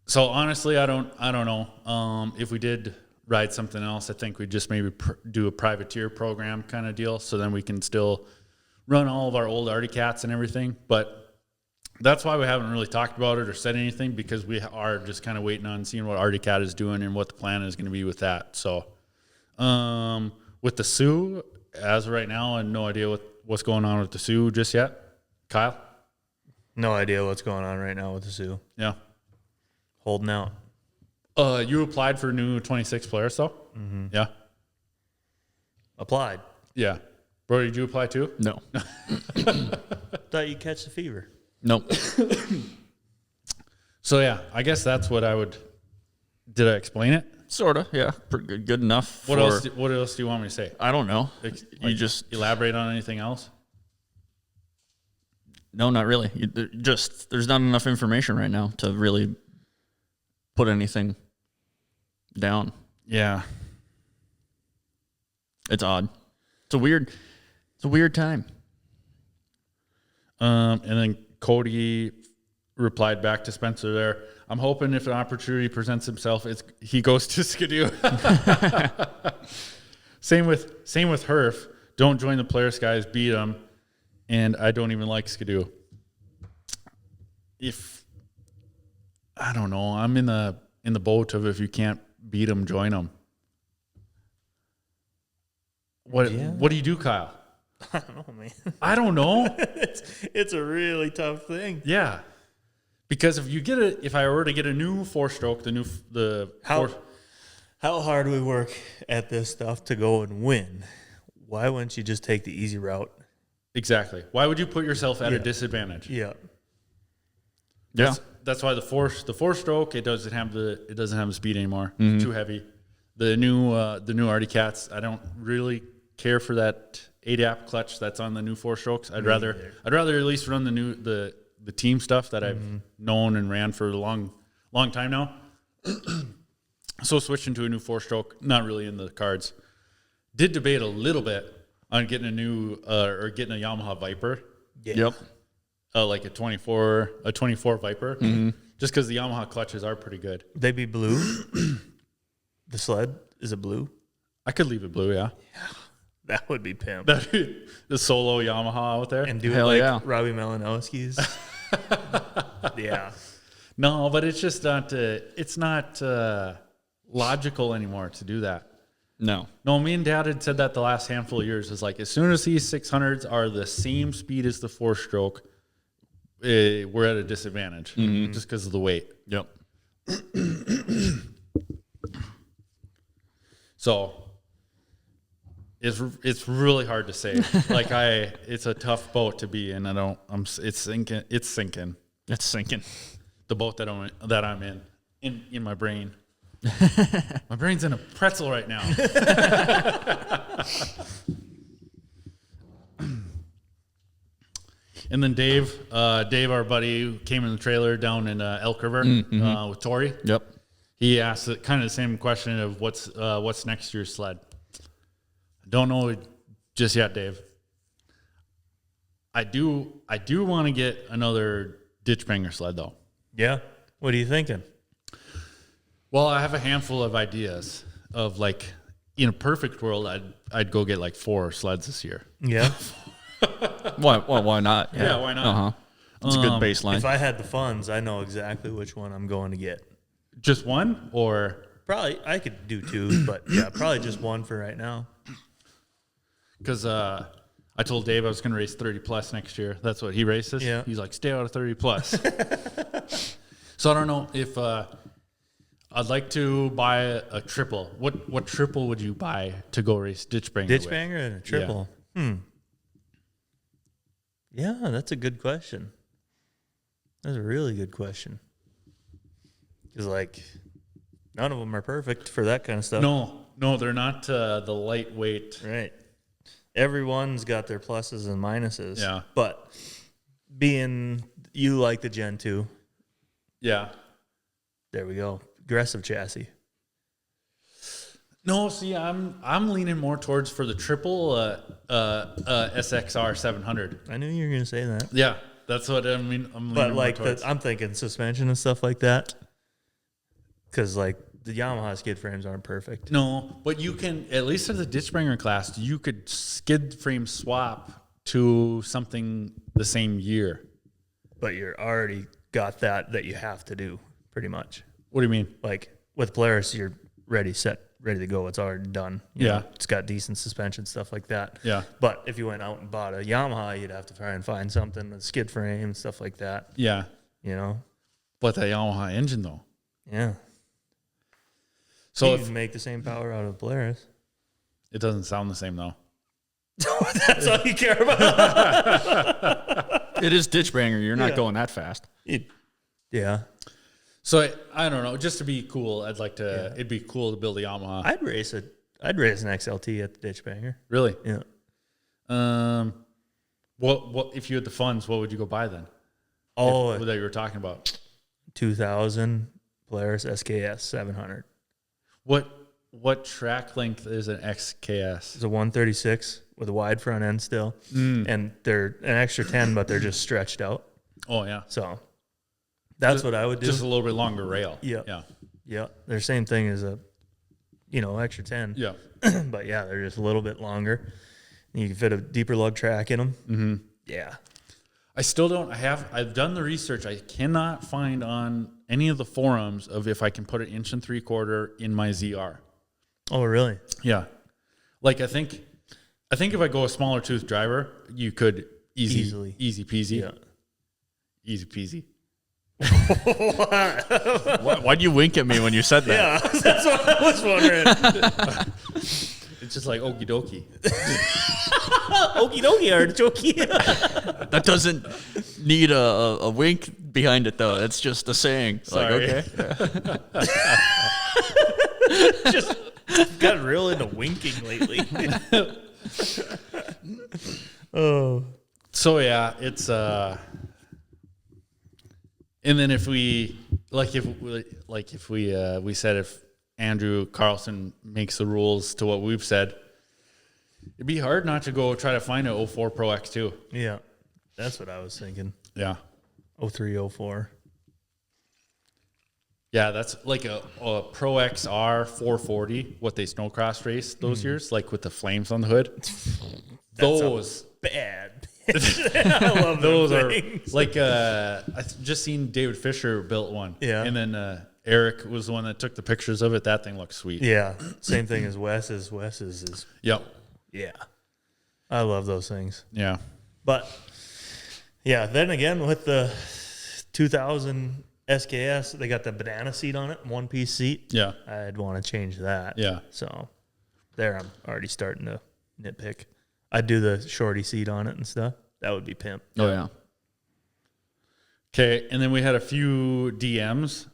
So honestly, I don't know. If we did ride something else, I think we'd just maybe do a privateer program kind of deal, so then we can still run all of our old Arctic Cats and everything. But that's why we haven't really talked about it or said anything, because we are just kind of waiting on seeing what Arctic Cat is doing and what the plan is going to be with that. So with the Sioux, as of right now, I have no idea what's going on with the Sioux just yet. Kyle? No idea what's going on right now with the Sioux. Yeah. Holding out. You applied for a new 26 Polaris, though? Mm-hmm. Yeah. Applied. Yeah. Bro, did you apply too? No. Thought you'd catch the fever. Nope. So, yeah, I guess that's what I would... Did I explain it? Sort of, yeah. Pretty good enough. What else do you want me to say? I don't know. You just... Elaborate on anything else? No, not really. There's not enough information right now to really put anything down. Yeah. It's odd. It's a weird time. And then Cody replied back to Spencer there. I'm hoping if an opportunity presents himself, he goes to Skidoo. Same with Herf. Don't join the Polaris guys, beat them. And I don't even like Skidoo. I don't know, I'm in the boat of if you can't beat them, join them. What do you do, Kyle? I don't know, man. I don't know. It's a really tough thing. Yeah, because if I were to get a new 4-stroke, How hard we work at this stuff to go and win. Why wouldn't you just take the easy route? Exactly. Why would you put yourself at a disadvantage? Yeah. That's why the 4-stroke, it doesn't have the speed anymore. It's too heavy. The new Arctic Cats, I don't really care for that ADAP clutch that's on the new 4-strokes. I'd rather at least run the team stuff that I've known and ran for a long time now. So switching to a new 4-stroke, not really in the cards. Did debate a little bit on getting getting a Yamaha Viper. Yeah. Yep. Like a 24 Viper. Just because the Yamaha clutches are pretty good. They be blue. The sled is it blue? I could leave it blue, yeah. That would be pimp. The solo Yamaha out there. And do Hell it like yeah. Robbie Malinowski's. Yeah. No, but it's just not. It's not logical anymore to do that. No. No, me and Dad had said that the last handful of years. Is like as soon as these 600s are the same speed as the 4-stroke, we're at a disadvantage just because of the weight. Yep. So it's really hard to say. It's a tough boat to be in. It's sinking. It's sinking. It's sinking. The boat that I'm in my brain. My brain's in a pretzel right now. And then Dave, our buddy, who came in the trailer down in Elk River with Tori. Yep. He asked kind of the same question of what's next year's sled. Don't know just yet, Dave. I do want to get another ditch banger sled though. Yeah. What are you thinking? Well, I have a handful of ideas of like in a perfect world, I'd go get like 4 sleds this year. Yeah. Why not? Yeah, why not? Uh-huh. It's a good baseline. If I had the funds, I know exactly which one I'm going to get. Just one or Probably I could do 2, but yeah, probably just one for right now. because I told Dave I was going to race 30 plus next year. That's what he races. Yeah. He's like, stay out of 30 plus. So I don't know if I'd like to buy a triple. What triple would you buy to go race ditch banger? Ditch with? banger and a triple. Yeah, that's a good question. That's a really good question. Because like, none of them are perfect for that kind of stuff. No, they're not the lightweight. Right. Everyone's got their pluses and minuses. Yeah. But being you like the Gen 2, Yeah. there we go. Aggressive chassis. No, see, I'm leaning more towards for the triple SXR 700. I knew you were going to say that. Yeah, that's what I mean. I'm leaning But more like, towards. I'm thinking suspension and stuff like that. Because like the Yamaha skid frames aren't perfect. No, but you can, at least in the ditch banger class, you could skid frame swap to something the same year. But you're already got that you have to do pretty much. What do you mean? Like with Polaris, you're ready to go. It's already done. You Yeah. know, it's got decent suspension, stuff like that. Yeah. But if you went out and bought a Yamaha, you'd have to try and find something with skid frame, stuff like that. Yeah. You know? But the Yamaha engine, though. Yeah. So you if can make the same power out of Polaris. it doesn't sound the same, though. That's all you care about. It is ditch banger. You're not going that fast. Yeah. So I don't know. Just to be cool, I'd like to. It'd be cool to build a Yamaha. I'd race an XLT at the ditch banger. Really? Yeah. What if you had the funds? What would you go buy then? Oh, That you were talking about. 2000 Polaris SKS 700. What track length is an XKS? It's a 136 with a wide front end still, and they're an extra 10, but they're just stretched out. Oh yeah, So that's what I would do. just a little bit longer rail. Yeah. Yeah. Yeah, they're same thing as a, extra 10. Yeah. But yeah, they're just a little bit longer. You can fit a deeper lug track in them. Mm-hmm. Yeah. I still don't. I've done the research. I cannot find on any of the forums of if I can put an 1 3/4 in my ZR. Oh, really? Yeah. Like I think if I go a smaller tooth driver, you could Easily. easy peasy. Yeah. Easy peasy. Why'd you wink at me when you said that? Yeah, that's what I was wondering. It's just like okie dokie. Okie dokie, artichoke. That doesn't need a wink behind it, though. It's just a saying. Sorry. Like, okay. Just got real into winking lately. Oh. So yeah, it's and then if we said if Andrew Carlson makes the rules to what we've said, it'd be hard not to go try to find an 04 Pro X2. Yeah, that's what I was thinking. Yeah. 03, 04. Yeah, that's like a Pro XR 440, what they snowcross raced those years, like with the flames on the hood. Those Bad. I love those are things. like I just seen David Fisher built one. Yeah. And then Eric was the one that took the pictures of it. That thing looks sweet. Yeah, same thing as Wes's. Wes's is, Yep. yeah. I love those things. Yeah. But, yeah, then again, with the 2000 SKS, they got the banana seat on it, one-piece seat. Yeah. I'd want to change that. Yeah. So, there I'm already starting to nitpick. I'd do the shorty seat on it and stuff. That would be pimp. Oh, yeah. Okay, and then we had a few DMs.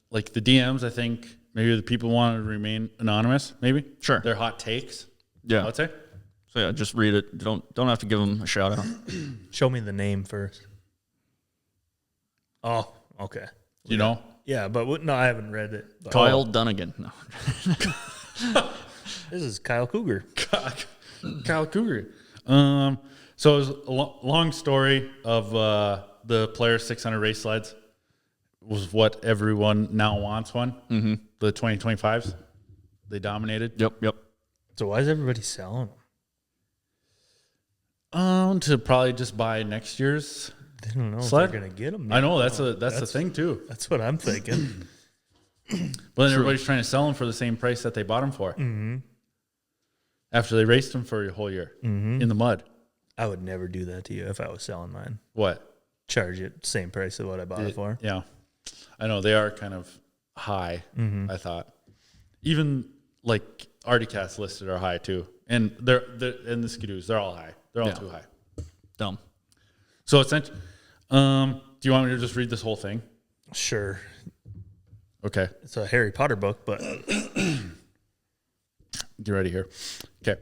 Like the DMs, I think maybe the people want to remain anonymous. Maybe Sure. They're hot takes. Yeah. I'd say. So, yeah, just read it. Don't have to give them a shout out. Show me the name first. Oh, okay. You know, Yeah, but no, I haven't read it. But Kyle Dunnigan. No. this is Kyle Cougar. Kyle Cougar. So it was a long story of the Polaris 600 race sleds was what everyone now wants one. Mm-hmm. The 2025s. They dominated. Yep. So why is everybody selling them? To probably just buy next year's They don't know sled. if they're going to get them. I know that's the thing too. That's what I'm thinking. But then everybody's trying to sell them for the same price that they bought them for. Mm-hmm. After they raced them for a whole year in the mud. I would never do that to you if I was selling mine. What? Charge it same price of what I bought it for. Yeah. I know they are kind of high, I thought. Even like Arctic Cats listed are high too. And they're and the Skidoos, they're all high. They're all too high. Dumb. So essentially, do you want me to just read this whole thing? Sure. Okay. It's a Harry Potter book, but Get ready here. Okay.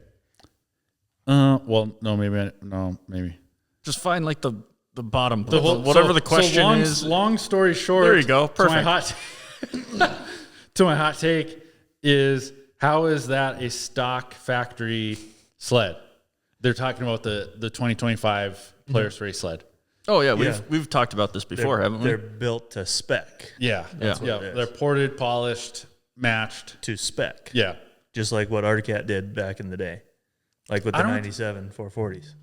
Well, no, maybe. Just find like the bottom, Whatever the question is. Long story short. There you go. Perfect. To my hot take is, how is that a stock factory sled? They're talking about the 2025 Polaris race sled. Oh yeah, we've talked about this before, haven't we? they're built to spec. Yeah. Yeah. what it is. They're ported, polished, matched. To spec. Yeah. Just like what Arctic Cat did back in the day. Like with the 97 440s.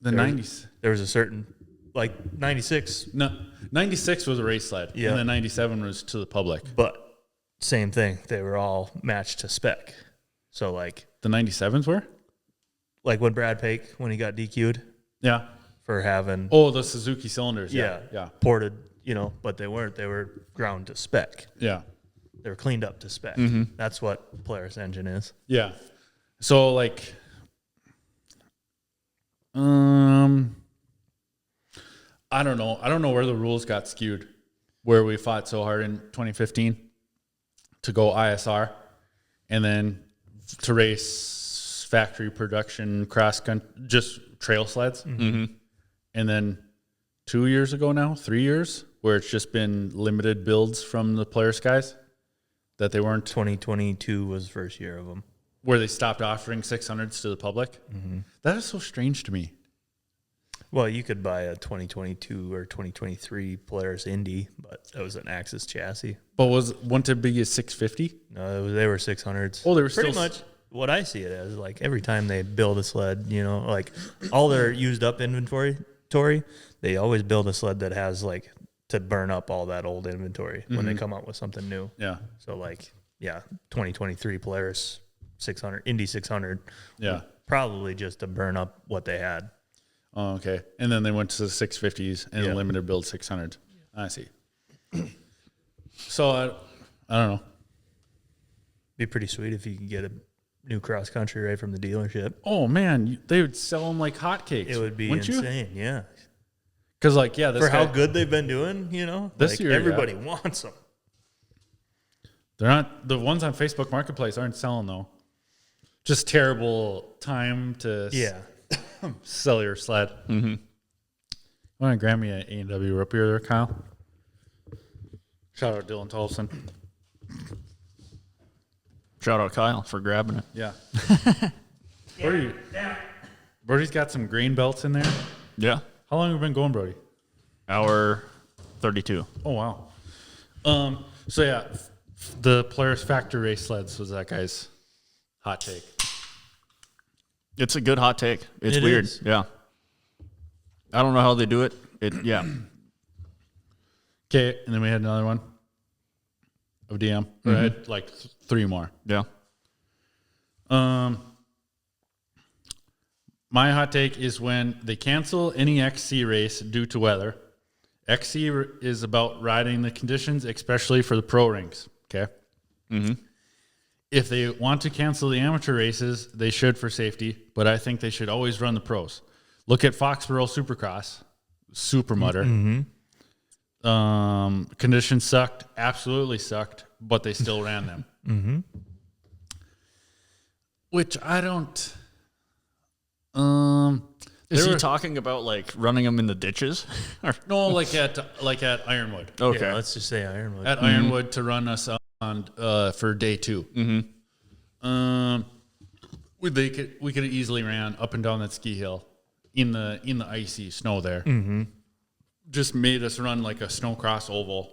The 90s. There was a certain, like 96, No, 96 was a race sled. Yeah. And then 97 was to the public. but same thing. They were all matched to spec. So like The 97s were? when Brad Pake, when he got DQ'd Yeah. for having Oh, the Suzuki cylinders. Yeah. ported, but they weren't. They were ground to spec. Yeah. They were cleaned up to spec. That's what Polaris engine is. Yeah. So like, I don't know. I don't know where the rules got skewed, where we fought so hard in 2015 to go ISR and then to race factory production cross country, just trail sleds. Mm-hmm. And then 3 years, where it's just been limited builds from the Polaris guys that they weren't, 2022 was the first year of them. where they stopped offering 600s to the public. Mm-hmm. That is so strange to me. Well, you could buy a 2022 or 2023 Polaris Indy, but that was an Axis chassis. But wouldn't it be a 650? No, they were 600s. Oh, they were pretty still much what I see it as. Like every time they build a sled, like all their used up inventory, they always build a sled that has like to burn up all that old inventory when they come out with something new. Yeah. So 2023 Polaris 600, Indy 600. Yeah. Probably just to burn up what they had. Oh, okay. And then they went to the 650s and a limited build 600. I see. So I don't know. Be pretty sweet if you could get a new cross country right from the dealership. Oh man, they would sell them like hotcakes. It would be insane, yeah. Because this For guy, how good they've been doing, This year, everybody wants them. they're not, the ones on Facebook Marketplace aren't selling though. Just terrible time to sell your sled. Mm-hmm. Want to grab me an A&W root beer there, Kyle? Shout out Dylan Tolson. Shout out Kyle for grabbing it. Yeah. Brody's got some grain belts in there. Yeah. How long have we been going, Brody? Hour 32. Oh, wow. The Polaris factory race sleds was that guy's hot take. It's a good hot take. It's It weird. is. Yeah. I don't know how they do it. Okay, and then we had another one of DM. I had like three more. Yeah. My hot take is when they cancel any XC race due to weather. XC is about riding the conditions, especially for the pro rings. Okay. Mm-hmm. If they want to cancel the amateur races, they should for safety, but I think they should always run the pros. Look at Foxborough Supercross, super mudder. Mm-hmm. Conditions sucked, absolutely sucked, but they still ran them. Mm-hmm. Which I don't. Is he talking about like running them in the ditches? No, like at Ironwood. Okay. Yeah, let's just say Ironwood. At Ironwood to run us on for day 2. Mm-hmm. we could have easily ran up and down that ski hill in the icy snow there. Just made us run like a snowcross oval.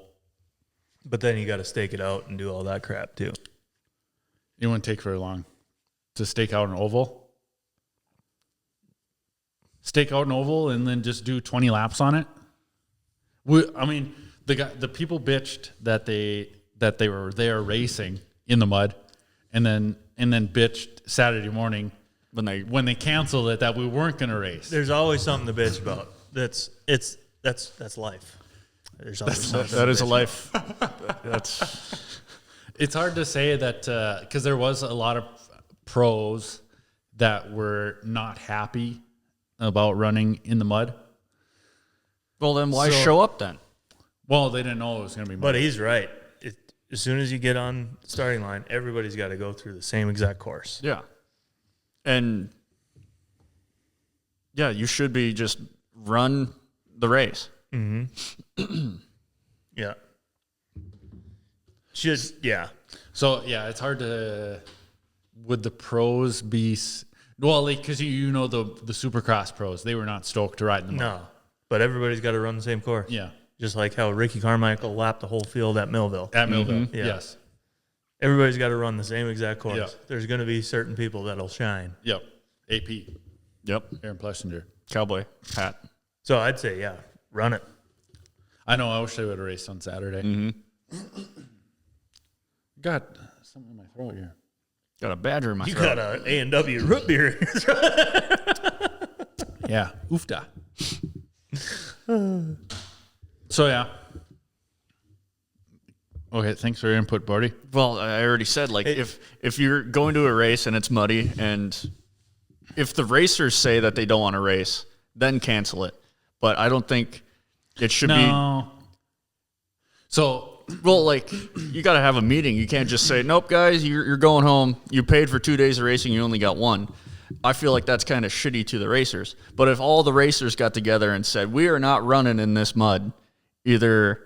But then you got to stake it out and do all that crap too. It wouldn't take very long to stake out an oval. Stake out an oval and then just do 20 laps on it. The people bitched that they were there racing in the mud, and then bitched Saturday morning when they canceled it that we weren't going to race. There's always something to bitch about. That's life. There's always something. That is a life. That's It's hard to say that because there was a lot of pros that were not happy about running in the mud. well. Then why show up then? Well, they didn't know it was going to be mud. But he's right. As soon as you get on the starting line, everybody's got to go through the same exact course. Yeah, and yeah, you should be just run the race. Yeah. So yeah, it's hard to. Would the pros be? Well, like because you know the Supercross pros, they were not stoked to ride in the mud. No, but everybody's got to run the same course. Yeah, Just like how Ricky Carmichael lapped the whole field at Millville. at Millville. Yeah. Yes. Everybody's got to run the same exact course. Yeah. There's going to be certain people that'll shine. Yep. AP. Yep, Aaron Plessinger. cowboy hat. So I'd say, yeah, run it. I know. I wish I would have raced on Saturday. Got something in my throat here. Got a badger in my You throat. got a A&W root beer. Yeah. Oofda. So yeah. Okay. Thanks for your input, Barty. Well, I already said, like, if you're going to a race and it's muddy, and if the racers say that they don't want to race, then cancel it. But I don't think it should No. So be. Well, like, you got to have a meeting. You can't just say, nope, guys, you're going home. You paid for 2 days of racing. You only got one. I feel like that's kind of shitty to the racers. But if all the racers got together and said, we are not running in this mud, either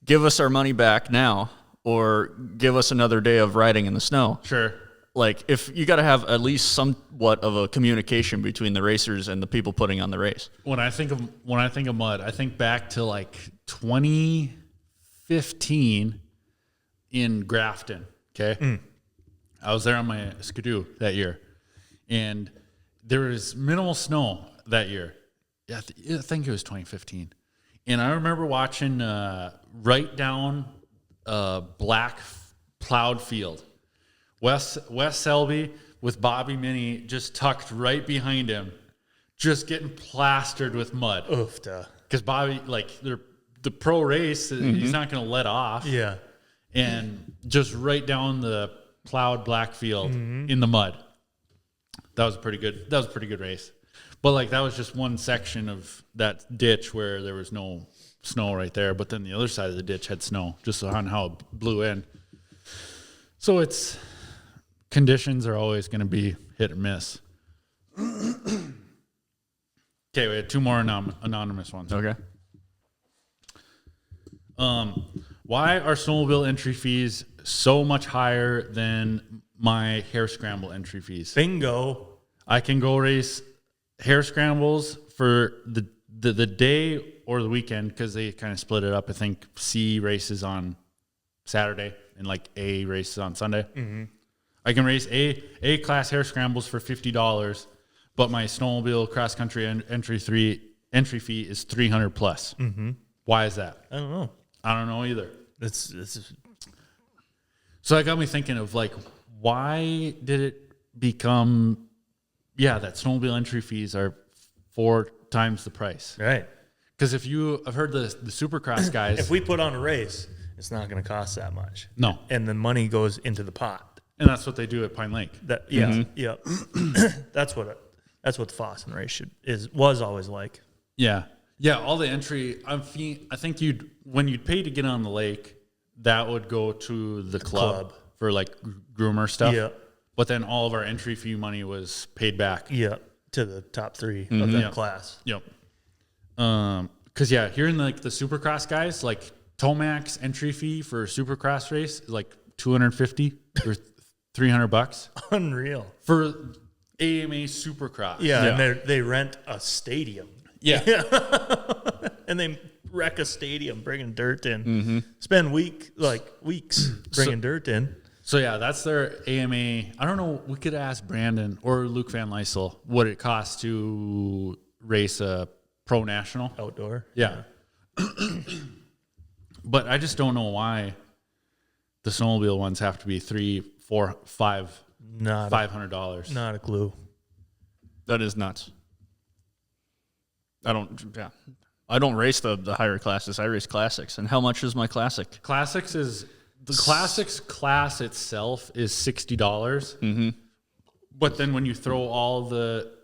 give us our money back now or give us another day of riding in the snow. sure. Like, if you got to have at least somewhat of a communication between the racers and the people putting on the race. When I think of mud, I think back to like 2015 in Grafton. Okay. I was there on my skidoo that year, and there was minimal snow that year. Yeah, I think it was 2015. And I remember watching right down black plowed field. Wes Selby with Bobby Minnie just tucked right behind him, just getting plastered with mud. Oofda. Because Bobby, like, the pro race, he's not going to let off. Yeah. And just right down the plowed black field in the mud. That was a pretty good race. But like that was just one section of that ditch where there was no snow right there. But then the other side of the ditch had snow, just on how it blew in. So conditions are always going to be hit or miss. Okay, we had two more anonymous ones. Okay. Why are snowmobile entry fees so much higher than my hare scramble entry fees? Bingo. I can go race hare scrambles for the day or the weekend because they kind of split it up. I think C races on Saturday and like A races on Sunday. I can race A class hare scrambles for $50, but my snowmobile cross country entry fee is $300 plus. Why is that? I don't know. I don't know either. It's So that got me thinking of like, why did it become, that snowmobile entry fees are 4 times the price? right. Because I've heard the Supercross guys. If we put on a race, it's not going to cost that much. No. And the money goes into the pot. And that's what they do at Pine Lake. Yeah. That's what the Fossen race was always like. Yeah. Yeah, all the entry, I think when you'd pay to get on the lake, that would go to the club for like groomer stuff. Yeah. But then all of our entry fee money was paid back. Yeah, to the top 3 of that class. Yep. Because hearing like the Supercross guys, like Tomac's entry fee for a Supercross race is like $250 or $300 Unreal. for AMA Supercross. Yeah, and they rent a stadium. Yeah. And they wreck a stadium bringing dirt in. Spend weeks bringing dirt in. So yeah, that's their AMA. I don't know. We could ask Brandon or Luke Van Lysel what it costs to race a pro national Outdoor. Yeah. But I just don't know why the snowmobile ones have to be $300, $400, $500. Not a clue. That is nuts. I don't race the higher classes. I race classics. And how much is my classic? Classics class itself is $60. But then when you throw all the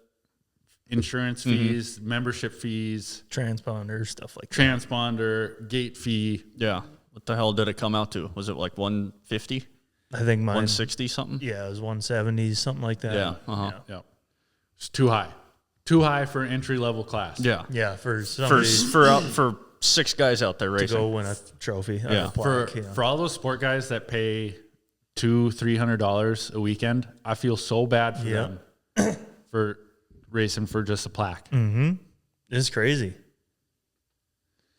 insurance fees, membership fees, Transponder, stuff like transponder, gate fee. Yeah. What the hell did it come out to? Was it like 150? that. I think mine. 160 something? Yeah, it was 170, something like that. Yeah. Uh-huh. Yeah. It's too high. Too high for an entry level class. Yeah. Yeah, for somebody For 6 guys out there to racing. go win a trophy. Yeah. A plaque, For all those sport guys that pay $200-$300 a weekend, I feel so bad for them for racing for just a plaque. It's crazy.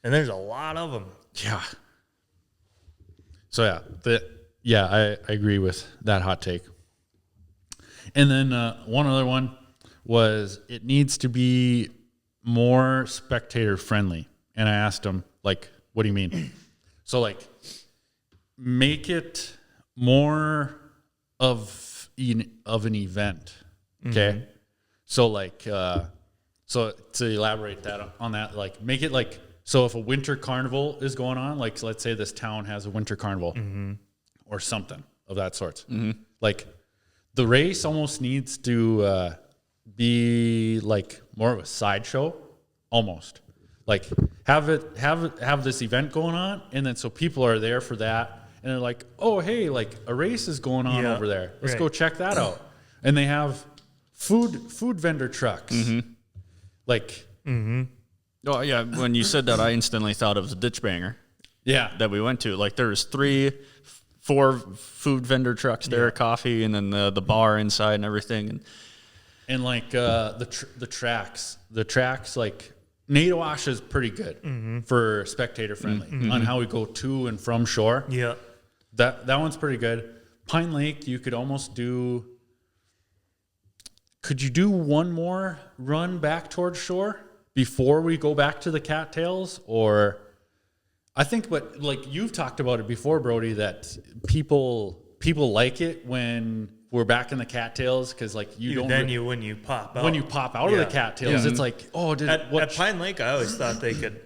And there's a lot of them. Yeah. So I agree with that hot take. And then one other one was it needs to be more spectator friendly. And I asked him, like, what do you mean? So, like, make it more of an event. Okay. So, like, so to elaborate on that, like, make it like, so if a winter carnival is going on, like, let's say this town has a winter carnival or something of that sort. Like, the race almost needs to be like more of a sideshow, almost. Like, have this event going on, and then so people are there for that, and they're like, oh, hey, like a race is going on over there. Let's go check that out. And they have food vendor trucks. Like, Oh, yeah. When you said that, I instantly thought of the ditch banger yeah, that we went to. Like, there was 4 food vendor trucks there, coffee, and then the bar inside and everything. and like the tracks, like Natowash is pretty good for spectator friendly on how we go to and from shore. Yeah. That one's pretty good. Pine Lake, you could almost do. Could you do one more run back towards shore before we go back to the cattails? Or I think what, like, you've talked about it before, Brody, that people like it when we're back in the cattails because, like, when you pop out. When you pop out of the cattails, it's like, oh, at Pine Lake, I always thought they could,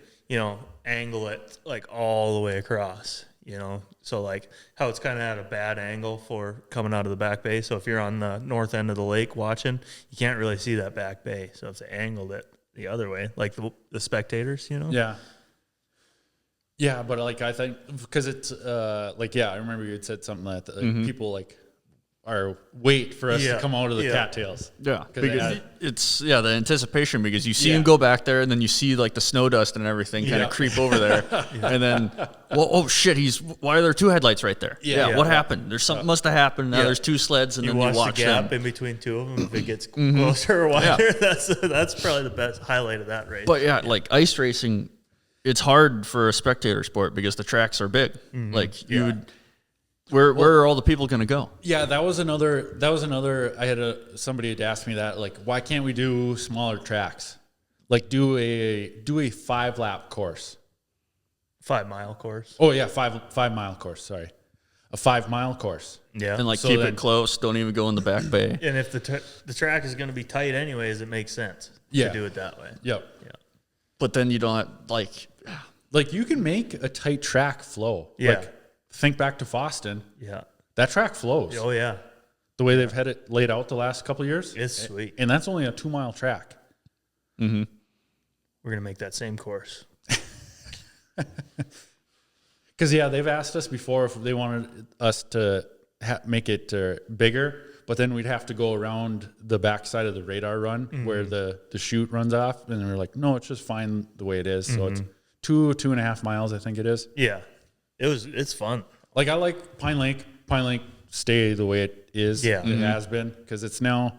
angle it like all the way across, so like how it's kind of at a bad angle for coming out of the back bay. So if you're on the north end of the lake watching, you can't really see that back bay. So if they angled it the other way, like the spectators, Yeah. Yeah, but like I think because it's like, yeah, I remember you had said something that like, people like are wait for us to come out of the cattails. Yeah, because it's the anticipation, because you see him go back there, and then you see like the snow dust and everything kind of creep over there, and then oh shit, why are there 2 headlights right there? What happened? There's something must have happened. Now there's 2 sleds, and then you watch the gap them in between 2 of them. If it gets closer or wider, that's probably the best highlight of that race. But yeah, like ice racing, it's hard for a spectator sport because the tracks are big. Like where are all the people going to go? Yeah, that was another. I had somebody had asked me that, like, why can't we do smaller tracks? Like, do a 5-lap course, 5-mile course. Oh yeah, 5-mile course. Sorry, a 5-mile course. Yeah, and like So keep then- it close. Don't even go in the back bay. and if the track is going to be tight anyways, it makes sense to do it that way. Yep. Yeah. But then you don't have, Like, you can make a tight track flow. Yeah. Like, think back to Foston. Yeah. That track flows. Oh yeah. The way they've had it laid out the last couple of years. It's sweet. And that's only a 2-mile track. We're gonna make that same course. Because, they've asked us before if they wanted us to make it bigger, but then we'd have to go around the backside of the radar run where the chute runs off. And we're like, no, it's just fine the way it is. So it's 2.5 miles, I think it is. Yeah. It's fun. Like, I like Pine Lake. Pine Lake stay the way it is. Yeah. It has been, because it's now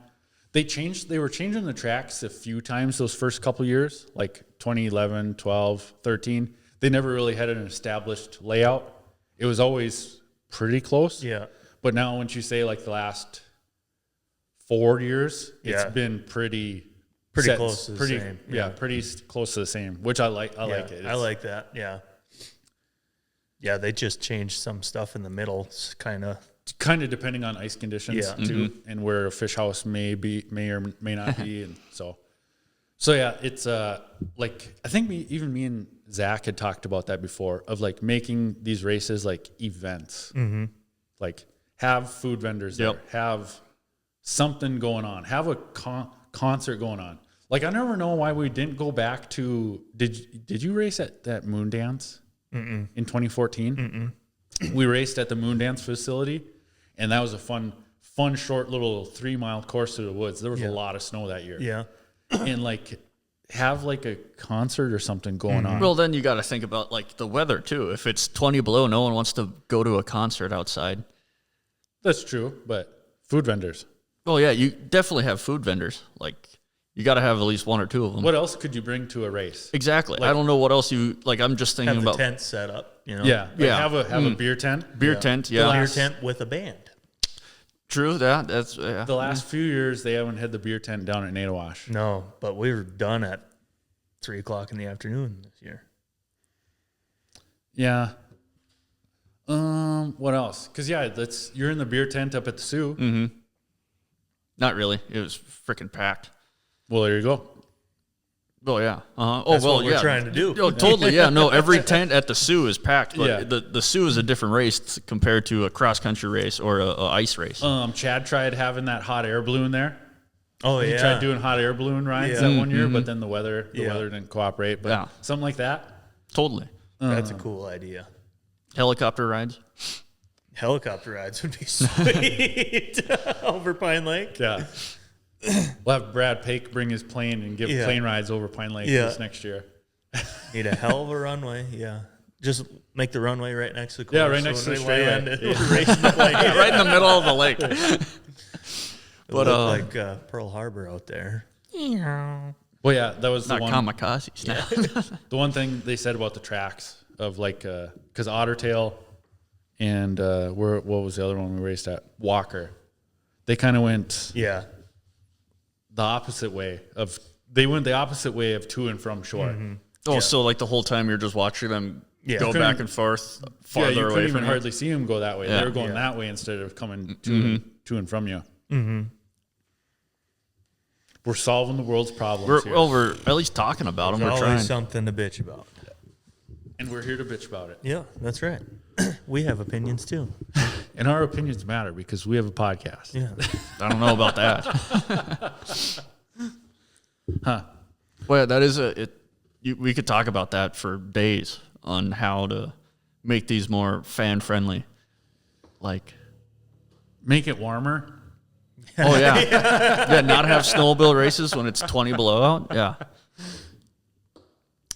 They were changing the tracks a few times those first couple years, like 2011, 12, 13. They never really had an established layout. It was always pretty close. Yeah. But now, once you say like the last 4 years, Yeah. it's been pretty close to the same. Yeah, pretty close to the same, which I like. I like it. I like that. Yeah. Yeah, they just changed some stuff in the middle. It's kind of depending on ice conditions Yeah. too, and where a fish house may or may not be, and so yeah, it's like I think me and Zach had talked about that before, of like making these races like events, like have food vendors there, have something going on, have a concert going on. Like I never know why we didn't go back to. Did you race at that Moon Dance in 2014? We raced at the Moon Dance facility, and that was a fun short little 3-mile course through the woods. There was a lot of snow that year. Yeah. And like have like a concert or something going on. Well, then you got to think about like the weather too. If it's 20 below, no one wants to go to a concert outside. That's true, but food vendors. Well, yeah, you definitely have food vendors. Like you got to have at least one or two of them. What else could you bring to a race? Exactly. Like- I don't know what else you like. I'm just thinking Have the about tent set up, you know? Yeah, like Yeah. have a beer tent. beer tent. The Yeah, beer tent with a band. true. That's yeah. The last few years, they haven't had the beer tent down at Nadawash. No, but we were done at 3:00 in the afternoon this year. Yeah. What else? Because you're in the beer tent up at the Sioux. Not really. It was freaking packed. Well, there you go. Oh yeah. Oh That's well, what we're yeah. trying to do. Oh, totally. Yeah. No, every tent at the Sioux is packed. But Yeah. the Sioux is a different race compared to a cross country race or a ice race. Chad tried having that hot air balloon there. Oh, He yeah. tried doing hot air balloon rides Yeah. that one year, but then the weather Yeah. didn't cooperate. But Yeah. something like that. Totally. That's a cool idea. Helicopter rides. Helicopter rides would be sweet over Pine Lake. Yeah. We'll have Brad Pake bring his plane and give Yeah. plane rides over Pine Lake Yeah. this next year. Need a hell of a runway. Yeah. Just make the runway right next to the course. Yeah, right next to the when we land, straightaway. we're racing the plane. Right in the middle of the lake. But like Pearl Harbor out there. Well, yeah, that was Not the one. kamikazes. No. The one thing they said about the tracks of like, because Ottertail and what was the other one we raced at? Walker. They kind of went Yeah. the opposite way of. They went the opposite way of to and from shore. Oh, so like the whole time you're just watching them Yeah. go Couldn't- back and forth Yeah, farther you away couldn't from even you. hardly see them go that way. Yeah. They were going Yeah. that way instead of coming to and from you. We're solving the world's problems here. We're at least talking about them. There's We're always trying. something to bitch about. And we're here to bitch about it. Yeah, that's right. We have opinions too. And our opinions matter because we have a podcast. Yeah. I don't know about that. Huh. Well, that is we could talk about that for days on how to make these more fan friendly. Like, Make it warmer. oh yeah, yeah, not have snowmobile races when it's 20 below out. Yeah.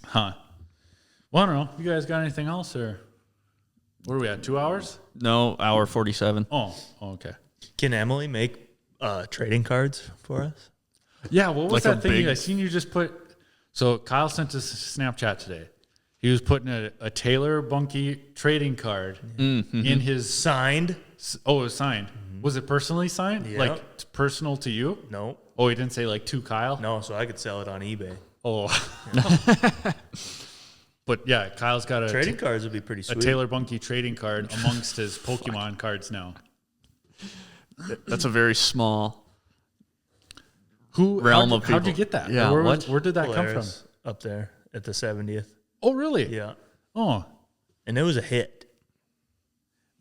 Huh. Well, I don't know. You guys got anything else or what are we at? 2 hours? No, hour 47. Oh, okay. Can Emily make trading cards for us? Yeah, what was Like a that thing? big- I seen you just put. So Kyle sent us a Snapchat today. He was putting a Taylor Bunky trading card in his. Signed? Oh, it was signed. Was it personally signed? Yeah. Like personal to you? No. Oh, he didn't say like to Kyle? No, so I could sell it on eBay. Oh. But yeah, Kyle's got Trading cards would be pretty a sweet. Taylor Bunky trading card amongst his Pokemon cards now. That's a very small. Who Realm how'd, of how'd you people. get that? Yeah, Where did that come from? Polaris up there at the 70th. Oh, really? Yeah. Oh, And it was a hit.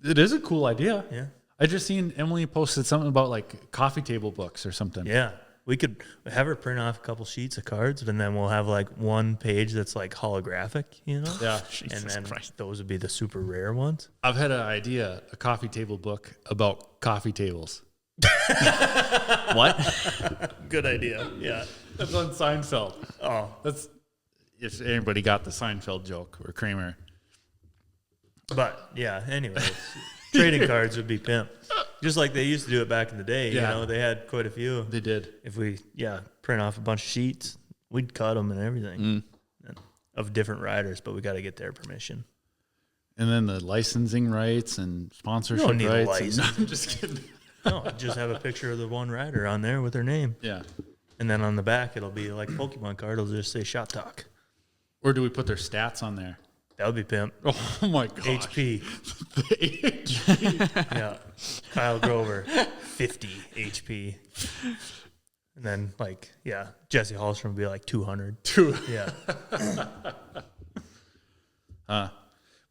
it is a cool idea. Yeah. I just seen Emily posted something about like coffee table books or something. Yeah. We could have her print off a couple sheets of cards, and then we'll have like one page that's like holographic, you know? Yeah. And then those would be the super rare ones. I've had an idea, a coffee table book about coffee tables. What? Good idea. Yeah. That's on Seinfeld. Oh, That's if anybody got the Seinfeld joke or Kramer. but yeah, anyways, trading cards would be pimp. Just like they used to do it back in the day. Yeah. You know, they had quite a few. They did. If we, print off a bunch of sheets, we'd cut them and everything of different riders, but we got to get their permission. And then the licensing rights and sponsorship You don't need a rights. license. I'm just kidding. No, just have a picture of the one rider on there with their name. Yeah. And then on the back, it'll be like a Pokemon card. It'll just say SHOPTALK. Or do we put their stats on there? That would be pimp. Oh my gosh. HP. The HP. Yeah. Kyle Grover, 50 HP. And then, Jesse Hallstrom would be like 200. Yeah.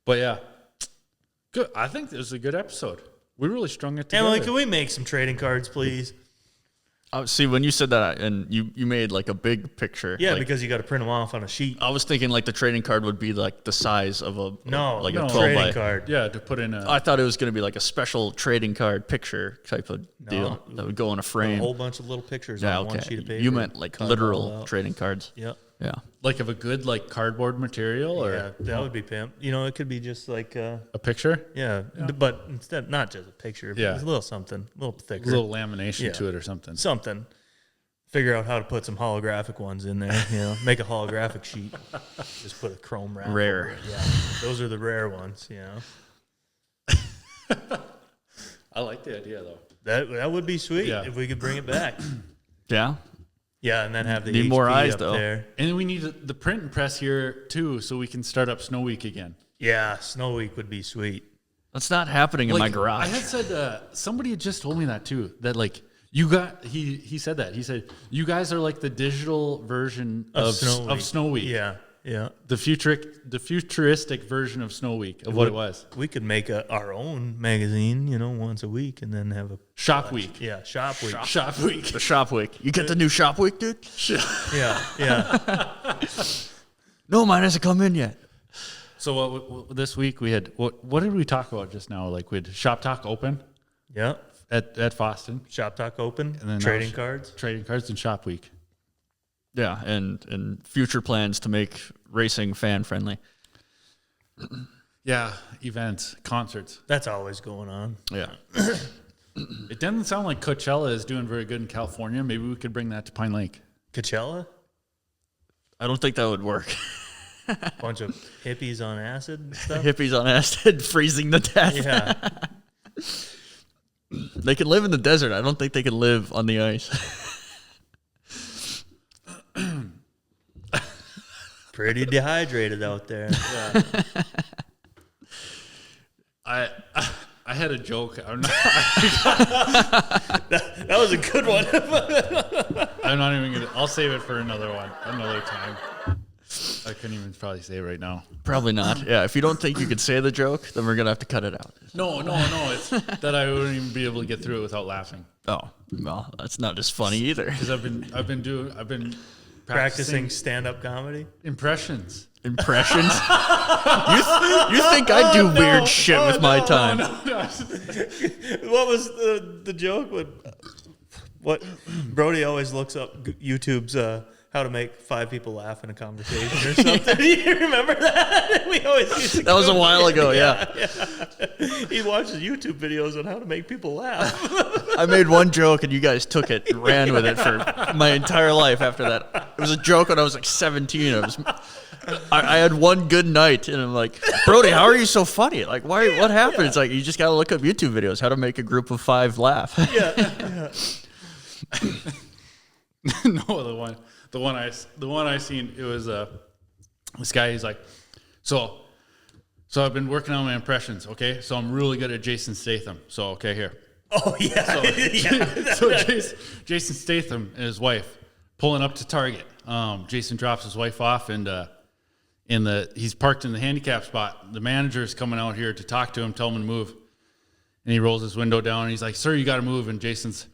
But yeah, good. I think this was a good episode. We really strung it together. Emily, can we make some trading cards, please? See, when you said that, and you made like a big picture. Yeah, like, because you got to print them off on a sheet. I was thinking like the trading card would be like the size of a No, like no, a 12 trading by. card. Yeah, to put in a. I thought it was going to be like a special trading card picture type of deal that would go in a A frame. whole bunch of little pictures Yeah, on one okay. sheet of paper. You meant like cut it all literal out. trading cards. Yep. Yeah. like of a good like cardboard material or Yeah, that would be pimp. You know, it could be just like, a picture, but instead, not just a picture. But Yeah. a little something, a little thicker. a little lamination Yeah. to it or something. Something. Figure out how to put some holographic ones in there. You know, make a holographic sheet. Just put a chrome wrap. Rare. over it. Yeah, those are the rare ones. You know, I like the idea though. that would be sweet Yeah. if we could bring it back. Yeah. Yeah, and then have the Need HP more eyes, up though. there. And we need the print and press here too, so we can start up Snow Week again. Yeah, Snow Week would be sweet. That's not happening in my garage. I had said somebody had just told me that too. That like you got he said that he said you guys are like the digital version of Snow Week. Yeah, yeah. The futuristic version of Snow Week of what it was. We could make our own magazine, you know, once a week, and then have a Shop Week. yeah shop week. Shop Week. the shop week. You get the new shop week, dude? Yeah, yeah. No, mine hasn't come in yet. So what this week we had what did we talk about just now? Like we had Shop Talk open Yeah. at Foston, Shop Talk open, and then trading cards. trading cards, and Shop Week. Yeah, and future plans to make racing fan friendly. Yeah, events, concerts. That's always going on. Yeah. It doesn't sound like Coachella is doing very good in California. Maybe we could bring that to Pine Lake. Coachella, I don't think that would work. bunch of hippies on acid and stuff. Hippies on acid freezing to death. Yeah, They can live in the desert. I don't think they can live on the ice. pretty dehydrated out there. I had a joke. I'm not, That was a good one. I'm not even gonna. I'll save it for another time. I couldn't even probably say it right now. Probably not. Yeah, if you don't think you could say the joke, then we're going to have to cut it out. No. It's that I wouldn't even be able to get through it without laughing. Oh, well, that's not as funny either. Because I've been Practicing stand-up comedy. impressions. Impressions? You think I do weird shit with my time. What was the joke? What Brody always looks up YouTube's how to make 5 people laugh in a conversation or something. Do you remember that? We always used to That was a while ago, yeah. He watches YouTube videos on how to make people laugh. I made one joke and you guys took it and ran with it for my entire life after that. It was a joke when I was like 17. I had one good night and I'm like, Brody, how are you so funny? Like, what happened? It's like, you just got to look up YouTube videos, how to make a group of 5 laugh. No, the one I seen, it was this guy. He's like, so I've been working on my impressions. Okay, so I'm really good at Jason Statham. So okay, here. Oh yeah, So Jason Statham and his wife pulling up to Target. Jason drops his wife off, and he's parked in the handicap spot. The manager's coming out here to talk to him, tell him to move, and he rolls his window down. And he's like, "Sir, you got to move." And Jason's.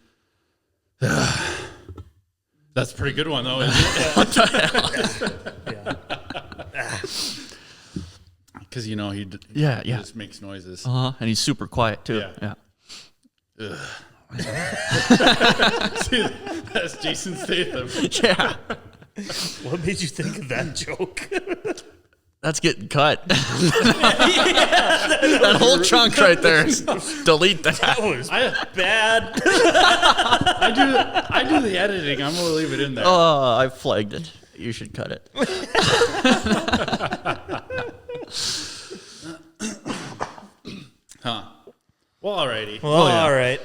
That's a pretty good one, though, isn't it? Because, he just makes noises. And he's super quiet too. Yeah. See, that's Jason Statham. Yeah. What made you think of that joke? That's getting cut. That whole chunk right there. Delete that. That was bad. I do the editing. I'm gonna leave it in there. Oh, I flagged it. You should cut it. Huh. Well, alrighty. Well, all right.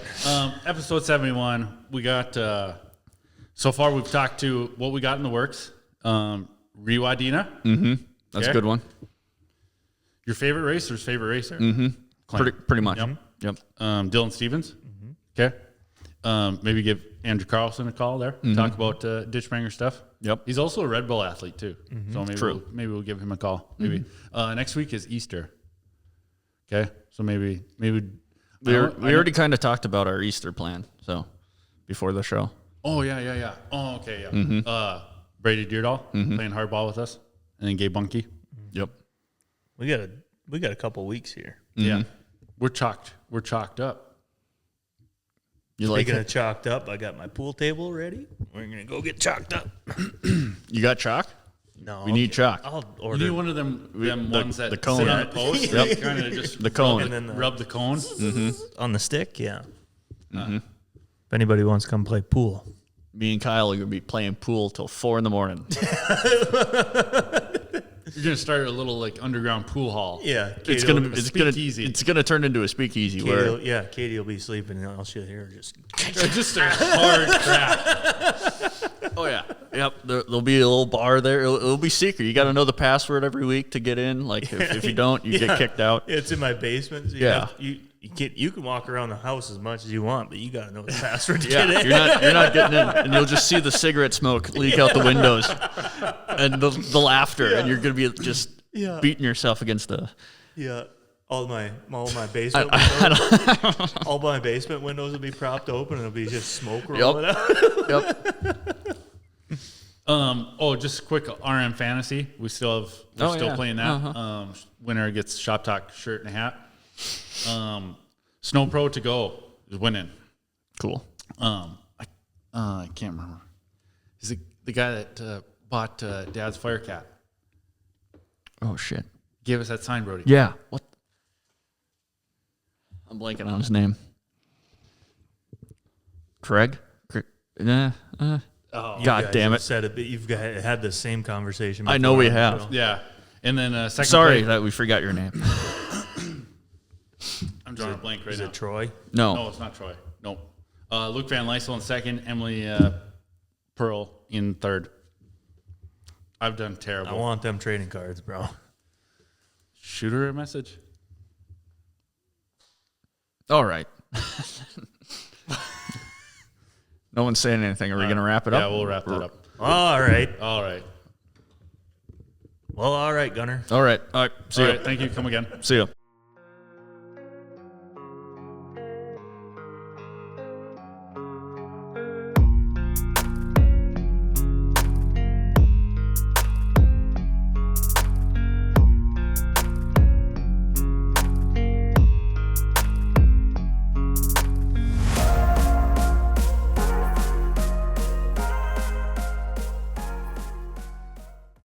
Episode 71. We got. So far, we've talked to what we got in the works. Riwadina. Mm-hmm. That's a good one. Your favorite racer's favorite racer. Mm-hmm. Pretty much. Yep. Dylan Stevens. Okay. Maybe give Andrew Carlson a call there. Talk about ditchbanger stuff. Yep. He's also a Red Bull athlete too. So maybe we'll give him a call. Maybe next week is Easter. Okay. So maybe we already kind of talked about our Easter plan. So before the show. Oh yeah. Oh okay yeah. Brady Deerdahl playing hardball with us, and then Gabe Bunky. Yep. We got a couple weeks here. Yeah. We're chalked up. You like Speaking it? of chalked up, I got my pool table ready. We're gonna go get chalked up. You got chalk? No, We need chalk. I'll You order need one of them ones that the cone. sit on the post. Yep. Kind of just The cone. and then rub the cone. on the stick. Yeah. If anybody wants to come play pool, Me and Kyle are gonna be playing pool till 4 a.m. You're gonna start a little like underground pool hall. yeah, It's gonna turn into a speakeasy where Katie will be sleeping, and all she'll hear is Just a hard crack. Yep. There'll be a little bar there. It'll be secret. You got to know the password every week to get in. Like if you don't, you get kicked out. It's in my basement. So you can walk around the house as much as you want, but you got to know the password to get in. You're not getting in, and you'll just see the cigarette smoke leak out the windows, and the laughter, and you're gonna be just beating yourself against the. Yeah. All my basement windows, all my basement windows will be propped open, and it'll be just smoke rolling out. Yep. Just quick RM fantasy. We're still playing that. Winner gets SHOPTALK shirt and a hat. Snow Pro to go is winning. Cool. I can't remember. He's the guy that bought Dad's Firecat. Oh shit. Gave us that sign, Brody. Yeah. What? I'm blanking on his name. Craig? Nah. God damn it. Said it, but you've had the same conversation. I know we before, have. so. Yeah. And then second Sorry place, that we forgot your name. I'm drawing a blank right Is now. it Troy? No, it's not Troy. Nope. Luke Van Lysel in second. Emily Pearl in third. I've done terrible. I want them trading cards, bro. Shoot her a message. All right. No one's saying anything. Are we going to wrap it up? Yeah, we'll wrap that up. All right. All right. Well, all right, Gunner. All right. All right. See All you. right. Thank you. Come again. See you.